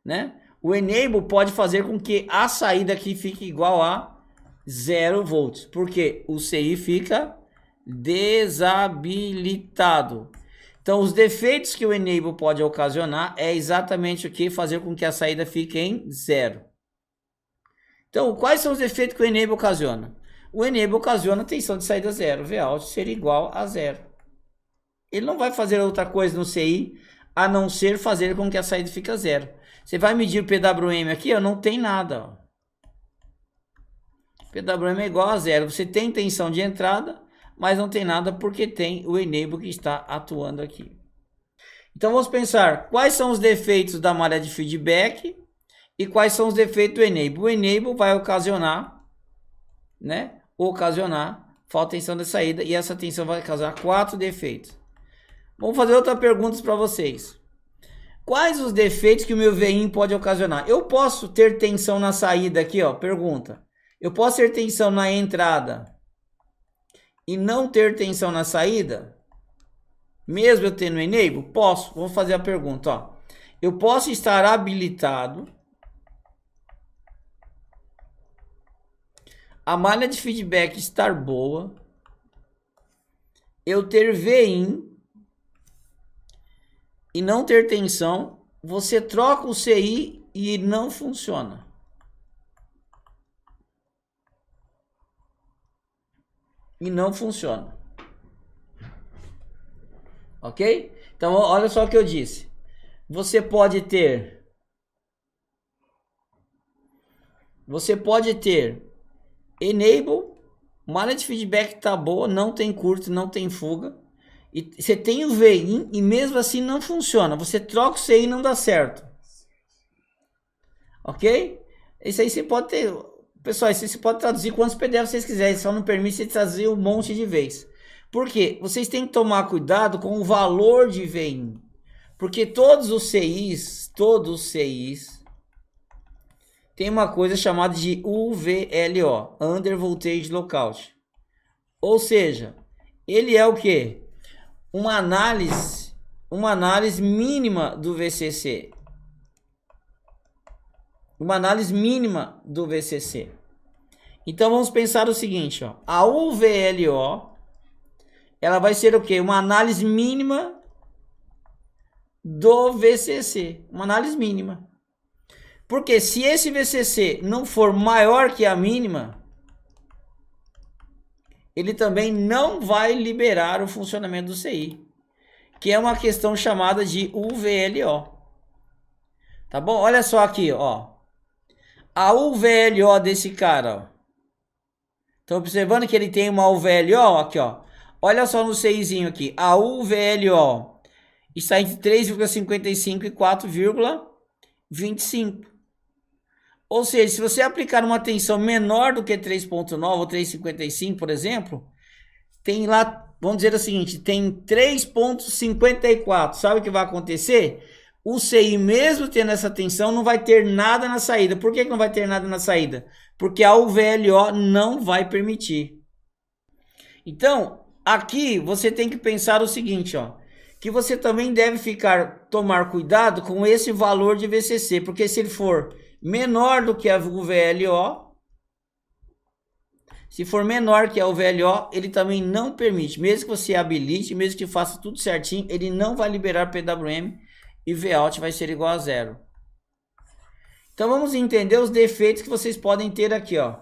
Né? O enable pode fazer com que a saída aqui fique igual a 0 volts. Porque o CI fica desabilitado. Então, os defeitos que o enable pode ocasionar é exatamente o que? Fazer com que a saída fique em 0. Então, quais são os defeitos que o enable ocasiona? O enable ocasiona tensão de saída 0. Vout ser igual a 0. Ele não vai fazer outra coisa no CI a não ser fazer com que a saída fique a 0. Você vai medir o PWM aqui, ó, não tem nada. Ó. PWM é igual a 0. Você tem tensão de entrada, mas não tem nada porque tem o enable que está atuando aqui. Então vamos pensar quais são os defeitos da malha de feedback e quais são os defeitos do enable. O enable vai ocasionar, né? Ocasionar falta de tensão de saída e essa tensão vai causar 4 defeitos. Vamos fazer outra pergunta para vocês. Quais os defeitos que o meu VIN pode ocasionar? Eu posso ter tensão na saída aqui, ó, pergunta. Eu posso ter tensão na entrada e não ter tensão na saída? Mesmo eu tendo enable? Posso. Vamos fazer a pergunta, ó. Eu posso estar habilitado. A malha de feedback estar boa. Eu ter VIN e não ter tensão, você troca o CI e não funciona. E não funciona. Ok? Então, olha só o que eu disse. Você pode ter enable, malha de feedback tá boa, não tem curto, não tem fuga. E você tem o VIN e mesmo assim não funciona. Você troca o CI e não dá certo. Ok? Isso aí você pode ter. Pessoal, isso você pode traduzir quantos PDF vocês quiserem. Só não permite você trazer um monte de vez. Por quê? Vocês têm que tomar cuidado com o valor de VIN. Porque todos os CIs tem uma coisa chamada de UVLO, Under Voltage Lockout. Ou seja, ele é o quê? Uma análise mínima do VCC. Uma análise mínima do VCC. Então vamos pensar o seguinte, ó. A UVLO, ela vai ser o quê? Uma análise mínima do VCC. Uma análise mínima. Porque se esse VCC não for maior que a mínima, ele também não vai liberar o funcionamento do CI, que é uma questão chamada de UVLO. Tá bom? Olha só aqui, ó. A UVLO desse cara, ó. Estão observando que ele tem uma UVLO aqui, ó. Olha só no CIzinho aqui. A UVLO está entre 3,55 e 4,25. Ou seja, se você aplicar uma tensão menor do que 3,9 ou 3,55, por exemplo, tem lá, vamos dizer o seguinte, tem 3,54. Sabe o que vai acontecer? O CI, mesmo tendo essa tensão, não vai ter nada na saída. Por que não vai ter nada na saída? Porque a UVLO não vai permitir. Então, aqui você tem que pensar o seguinte, ó, que você também deve tomar cuidado com esse valor de VCC, porque se ele for menor do que a UVLO, se for menor que a UVLO, ele também não permite. Mesmo que você habilite, mesmo que faça tudo certinho, ele não vai liberar PWM e Vout vai ser igual a 0. Então vamos entender os defeitos que vocês podem ter aqui, ó.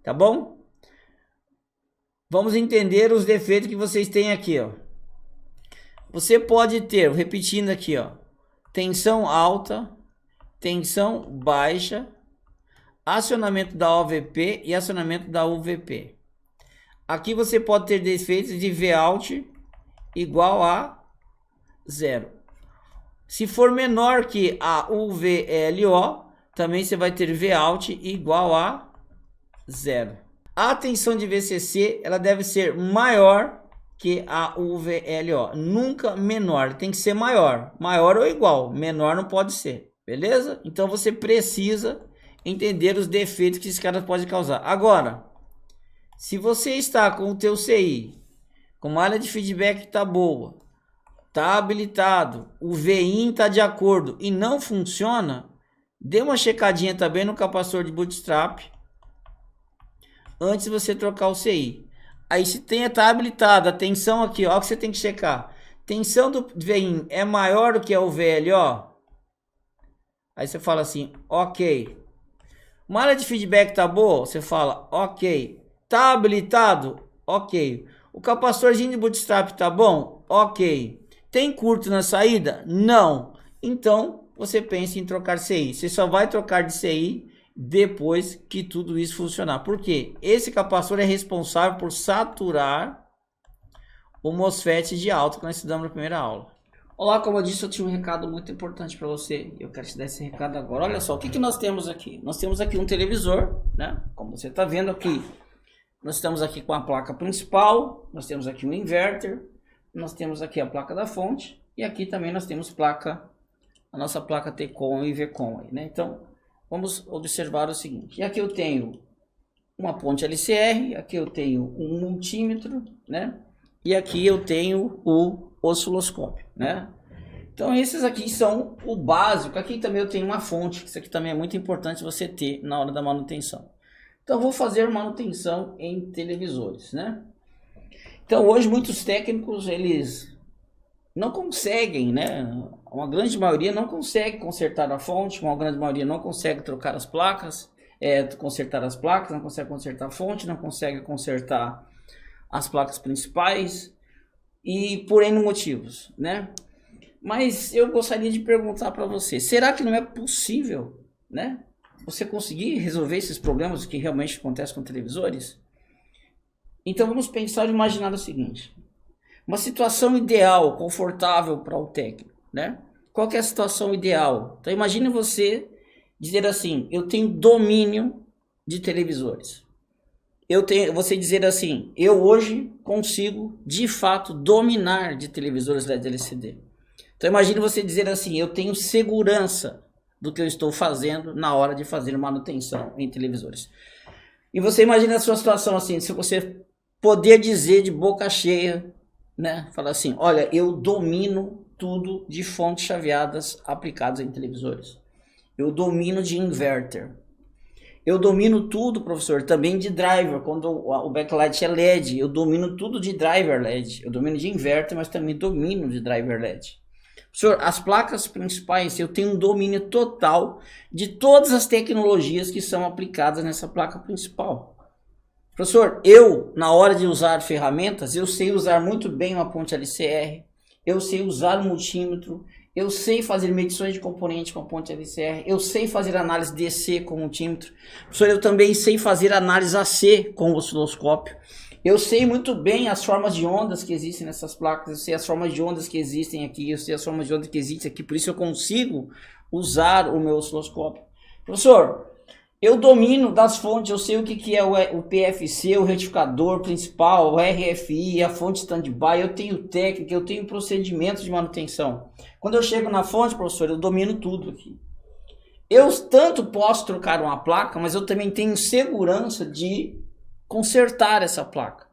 Tá bom? Vamos entender os defeitos que vocês têm aqui, ó. Você pode ter, repetindo aqui, ó, tensão alta, tensão baixa, acionamento da OVP e acionamento da UVP. Aqui você pode ter defeitos de Vout igual a 0. Se for menor que a UVLO, também você vai ter Vout igual a 0. A tensão de VCC, ela deve ser maior que a UVLO, nunca menor, tem que ser maior, maior ou igual, menor não pode ser, beleza? Então você precisa entender os defeitos que esse cara pode causar. Agora, se você está com o teu CI, com a área de feedback tá boa, tá habilitado, o VIN tá de acordo e não funciona, dê uma checadinha também no capacitor de bootstrap antes de você trocar o CI. Aí se tá habilitado, a tensão aqui, ó, que você tem que checar. Tensão do VIN é maior do que a UVLO? Aí você fala assim, ok. Uma área de feedback tá boa? Você fala, ok. Tá habilitado? Ok. O capacitorzinho de bootstrap tá bom? Ok. Tem curto na saída? Não. Então, você pensa em trocar CI. Você só vai trocar de CI depois que tudo isso funcionar. Por quê? Esse capacitor é responsável por saturar o MOSFET de alta que nós estudamos na primeira aula. Olá, como eu disse, eu tinha um recado muito importante para você. Eu quero te dar esse recado agora. Olha só, o que nós temos aqui? Nós temos aqui um televisor, né? Como você está vendo aqui, nós estamos aqui com a placa principal, nós temos aqui um inverter, nós temos aqui a placa da fonte e aqui também nós temos a nossa placa T-Com e V-Com, né? Então, vamos observar o seguinte. E aqui eu tenho uma ponte LCR, aqui eu tenho um multímetro, né? E aqui eu tenho o osciloscópio, né? Então esses aqui são o básico. Aqui também eu tenho uma fonte, isso aqui também é muito importante você ter na hora da manutenção. Então eu vou fazer manutenção em televisores, né? Então hoje muitos técnicos, eles não conseguem, né? Uma grande maioria não consegue consertar a fonte, uma grande maioria não consegue trocar as placas, consertar as placas, não consegue consertar a fonte, não consegue consertar as placas principais e por N motivos, né? Mas eu gostaria de perguntar para você, será que não é possível, né? Você conseguir resolver esses problemas que realmente acontecem com televisores? Então vamos pensar e imaginar o seguinte. Uma situação ideal, confortável para o técnico, né? Qual que é a situação ideal? Então imagine você dizer assim, eu tenho domínio de televisores. Você dizer assim, eu hoje consigo de fato dominar de televisores LED LCD. Então imagine você dizer assim, eu tenho segurança do que eu estou fazendo na hora de fazer manutenção em televisores. E você imagina a sua situação assim, se você poder dizer de boca cheia, né? Falar assim, olha, eu domino tudo de fontes chaveadas aplicadas em televisores. Eu domino de inverter. Eu domino tudo, professor, também de driver. Quando o backlight é LED, eu domino tudo de driver LED. Eu domino de inverter, mas também domino de driver LED. Professor, as placas principais, eu tenho um domínio total de todas as tecnologias que são aplicadas nessa placa principal. Professor, eu, na hora de usar ferramentas, eu sei usar muito bem uma ponte LCR, eu sei usar um multímetro, eu sei fazer medições de componente com a ponte LCR, eu sei fazer análise DC com o multímetro. Professor, eu também sei fazer análise AC com o osciloscópio. Eu sei muito bem as formas de ondas que existem nessas placas, eu sei as formas de ondas que existem aqui, eu sei as formas de ondas que existem aqui, por isso eu consigo usar o meu osciloscópio. Professor, eu domino das fontes, eu sei o que é o PFC, o retificador principal, o RFI, a fonte standby, eu tenho técnica, eu tenho procedimentos de manutenção. Quando eu chego na fonte, professor, eu domino tudo aqui. Eu tanto posso trocar uma placa, mas eu também tenho segurança de consertar essa placa.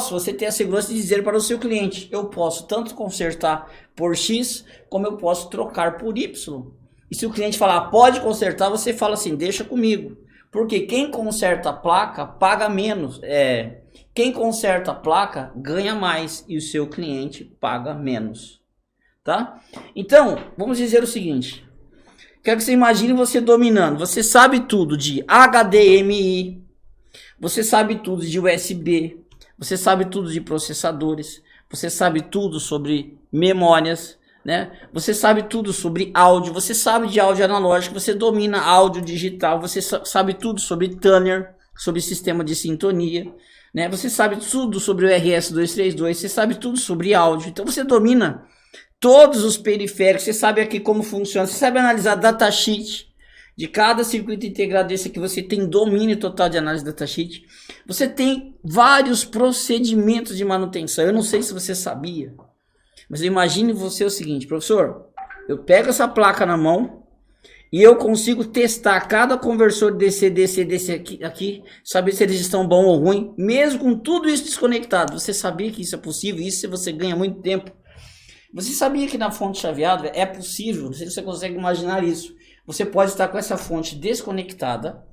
Você ter a segurança de dizer para o seu cliente, eu posso tanto consertar por X, como eu posso trocar por Y. E se o cliente falar, pode consertar, você fala assim, deixa comigo. Porque quem conserta a placa paga menos. Quem conserta a placa ganha mais e o seu cliente paga menos. Tá? Então, vamos dizer o seguinte. Quero que você imagine você dominando. Você sabe tudo de HDMI, você sabe tudo de USB, você sabe tudo de processadores, você sabe tudo sobre memórias, né? Você sabe tudo sobre áudio, você sabe de áudio analógico, você domina áudio digital, você sabe tudo sobre tuner, sobre sistema de sintonia, né? Você sabe tudo sobre o RS-232, você sabe tudo sobre áudio. Então você domina todos os periféricos, você sabe aqui como funciona, você sabe analisar datasheet de cada circuito integrado desse aqui, você tem domínio total de análise de datasheet. Você tem vários procedimentos de manutenção. Eu não sei se você sabia, mas imagine você o seguinte, professor, eu pego essa placa na mão e eu consigo testar cada conversor DC aqui, saber se eles estão bom ou ruim, mesmo com tudo isso desconectado. Você sabia que isso é possível? Isso você ganha muito tempo. Você sabia que na fonte chaveada é possível, não sei se você consegue imaginar isso, você pode estar com essa fonte desconectada,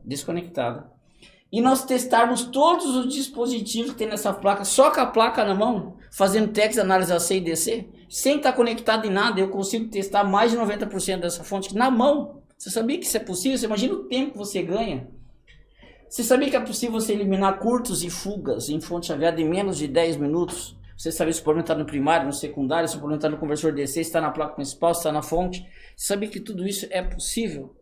e nós testarmos todos os dispositivos que tem nessa placa, só com a placa na mão, fazendo testes de análise AC e DC, sem estar conectado em nada, eu consigo testar mais de 90% dessa fonte na mão. Você sabia que isso é possível? Você imagina o tempo que você ganha? Você sabia que é possível você eliminar curtos e fugas em fonte chaveada em menos de 10 minutos? Você sabe se o problema está no primário, no secundário, se o problema está no conversor DC, se está na placa principal, se está na fonte. Você sabia que tudo isso é possível?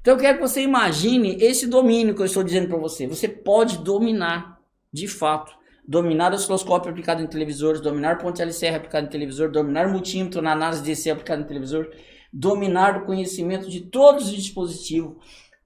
Então eu quero que você imagine esse domínio que eu estou dizendo para você. Você pode dominar, de fato, dominar osciloscópio aplicado em televisores, dominar ponte LCR aplicado em televisor, dominar multímetro na análise DC aplicado em televisor, dominar o conhecimento de todos os dispositivos,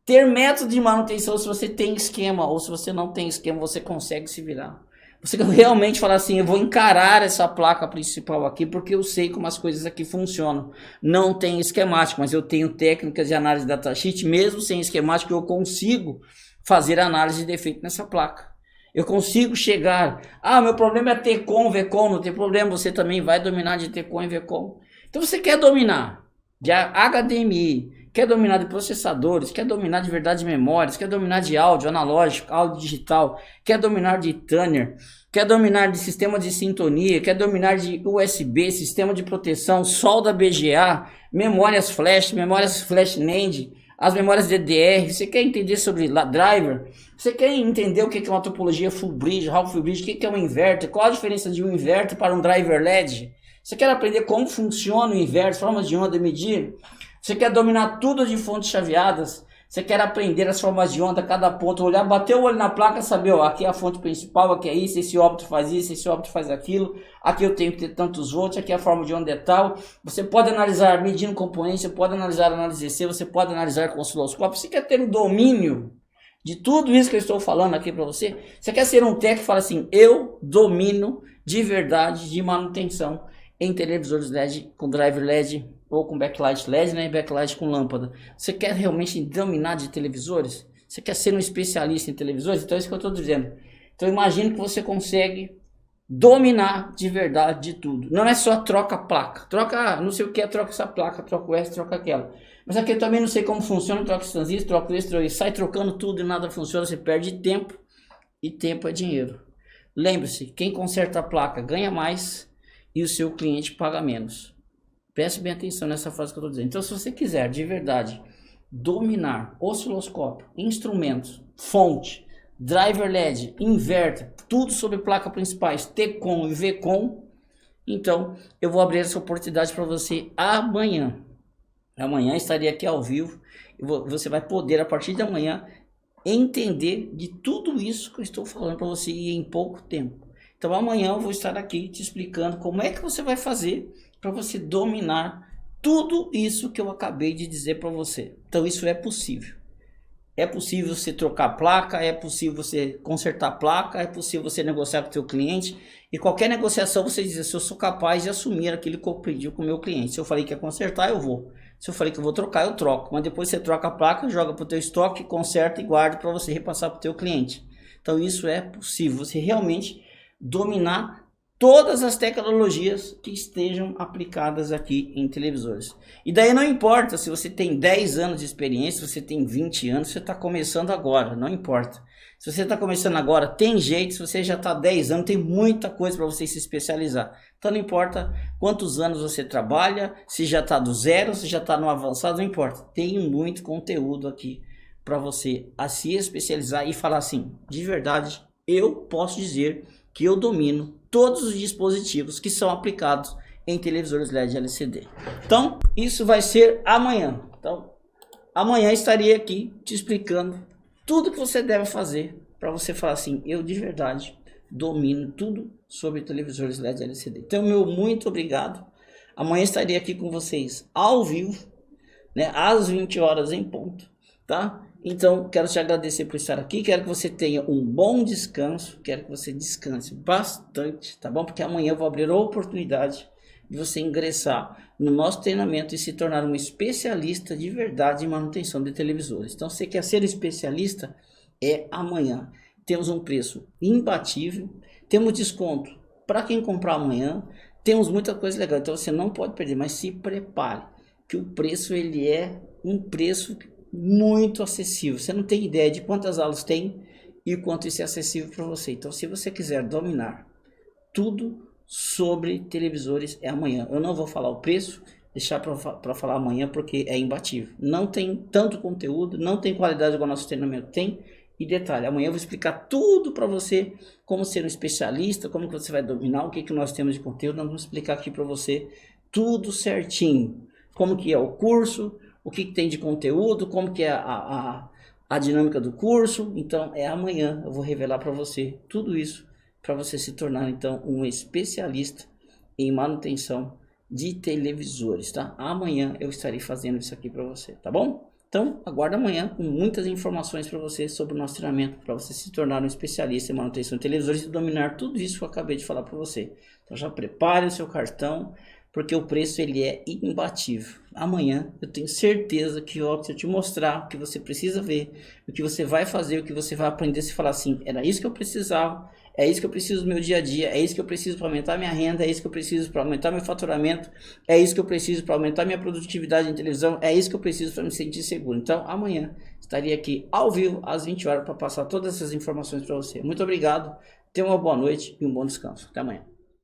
ter método de manutenção se você tem esquema ou se você não tem esquema, você consegue se virar. Você realmente falar assim, eu vou encarar essa placa principal aqui porque eu sei como as coisas aqui funcionam. Não tem esquemático, mas eu tenho técnicas de análise de datasheet, mesmo sem esquemático eu consigo fazer análise de defeito nessa placa. Eu consigo chegar, meu problema é T-Com, V-Com, não tem problema, você também vai dominar de T-Com e V-Com. Então você quer dominar de HDMI, quer dominar de processadores, quer dominar de verdade de memórias, quer dominar de áudio analógico, áudio digital, quer dominar de tuner, quer dominar de sistema de sintonia, quer dominar de USB, sistema de proteção, solda BGA, memórias flash NAND, as memórias DDR, você quer entender sobre driver, você quer entender o que é uma topologia full bridge, half full bridge, o que é um inverter, qual a diferença de um inverter para um driver LED, você quer aprender como funciona o inverter, formas de onda medir, você quer dominar tudo de fontes chaveadas, você quer aprender as formas de onda, cada ponto, olhar, bater o olho na placa, saber, aqui é a fonte principal, aqui é isso, esse óbito faz isso, esse óbito faz aquilo, aqui eu tenho que ter tantos volts, aqui a forma de onda é tal. Você pode analisar medindo componentes, você pode analisar análise DC, você pode analisar com osciloscópio. Você quer ter o domínio de tudo isso que eu estou falando aqui para você? Você quer ser um técnico que fala assim, eu domino de verdade de manutenção em televisores LED, com driver LED, ou com backlight LED, né, e backlight com lâmpada. Você quer realmente dominar de televisores? Você quer ser um especialista em televisores? Então é isso que eu estou dizendo. Então imagine que você consegue dominar de verdade de tudo. Não é só troca placa. Troca, não sei o que é, troca essa placa, troca o S, troca aquela. Mas aqui eu também não sei como funciona, troca esse transistor, troca isso, troca isso. Sai trocando tudo e nada funciona, você perde tempo. E tempo é dinheiro. Lembre-se, quem conserta a placa ganha mais e o seu cliente paga menos. Preste bem atenção nessa frase que eu estou dizendo. Então, se você quiser, de verdade, dominar osciloscópio, instrumentos, fonte, driver LED, inverter, tudo sobre placa principais, T-Com e V-Com, então, eu vou abrir essa oportunidade para você amanhã. Amanhã estarei aqui ao vivo e você vai poder, a partir de amanhã, entender de tudo isso que eu estou falando para você em pouco tempo. Então, amanhã eu vou estar aqui te explicando como é que você vai fazer para você dominar tudo isso que eu acabei de dizer para você. Então isso é possível. É possível você trocar placa, é possível você consertar placa, é possível você negociar com o seu cliente. E qualquer negociação você diz, se eu sou capaz de assumir aquilo que eu pedi com o meu cliente. Se eu falei que ia consertar, eu vou. Se eu falei que eu vou trocar, eu troco. Mas depois você troca a placa, joga para o teu estoque, conserta e guarda para você repassar para o teu cliente. Então isso é possível. Você realmente dominar todas as tecnologias que estejam aplicadas aqui em televisores. E daí não importa se você tem 10 anos de experiência, se você tem 20 anos, você está começando agora, não importa. Se você está começando agora, tem jeito, se você já está 10 anos, tem muita coisa para você se especializar. Então não importa quantos anos você trabalha, se já está do zero, se já está no avançado, não importa. Tem muito conteúdo aqui para você a se especializar e falar assim, de verdade, eu posso dizer que eu domino todos os dispositivos que são aplicados em televisores LED LCD. Então, isso vai ser amanhã. Então, amanhã estarei aqui te explicando tudo que você deve fazer para você falar assim, eu de verdade domino tudo sobre televisores LED LCD. Então, meu muito obrigado. Amanhã estarei aqui com vocês ao vivo, né, às 20 horas em ponto, tá? Então, quero te agradecer por estar aqui, quero que você tenha um bom descanso, quero que você descanse bastante, tá bom? Porque amanhã eu vou abrir a oportunidade de você ingressar no nosso treinamento e se tornar um especialista de verdade em manutenção de televisores. Então, se você quer ser especialista, é amanhã. Temos um preço imbatível, temos desconto para quem comprar amanhã, temos muita coisa legal, então você não pode perder, mas se prepare, que o preço ele é um preço muito acessível. Você não tem ideia de quantas aulas tem e quanto isso é acessível para você. Então, se você quiser dominar tudo sobre televisores, é amanhã. Eu não vou falar o preço, deixar para falar amanhã, porque é imbatível. Não tem tanto conteúdo, não tem qualidade igual o nosso treinamento tem. E detalhe, amanhã eu vou explicar tudo para você, como ser um especialista, como que você vai dominar, o que que nós temos de conteúdo. Nós vamos explicar aqui para você tudo certinho. Como que é o curso, o que tem de conteúdo, como que é a dinâmica do curso. Então é amanhã, eu vou revelar para você tudo isso, para você se tornar então um especialista em manutenção de televisores, tá? Amanhã eu estarei fazendo isso aqui para você, tá bom? Então aguarda amanhã com muitas informações para você sobre o nosso treinamento, para você se tornar um especialista em manutenção de televisores e dominar tudo isso que eu acabei de falar para você. Então já prepare o seu cartão, porque o preço ele é imbatível. Amanhã eu tenho certeza que eu vou te mostrar o que você precisa ver, o que você vai fazer, o que você vai aprender, se falar assim, era isso que eu precisava, é isso que eu preciso no meu dia a dia, é isso que eu preciso para aumentar minha renda, é isso que eu preciso para aumentar meu faturamento, é isso que eu preciso para aumentar minha produtividade em televisão, é isso que eu preciso para me sentir seguro. Então amanhã estarei aqui ao vivo às 20 horas para passar todas essas informações para você. Muito obrigado, tenha uma boa noite e um bom descanso. Até amanhã.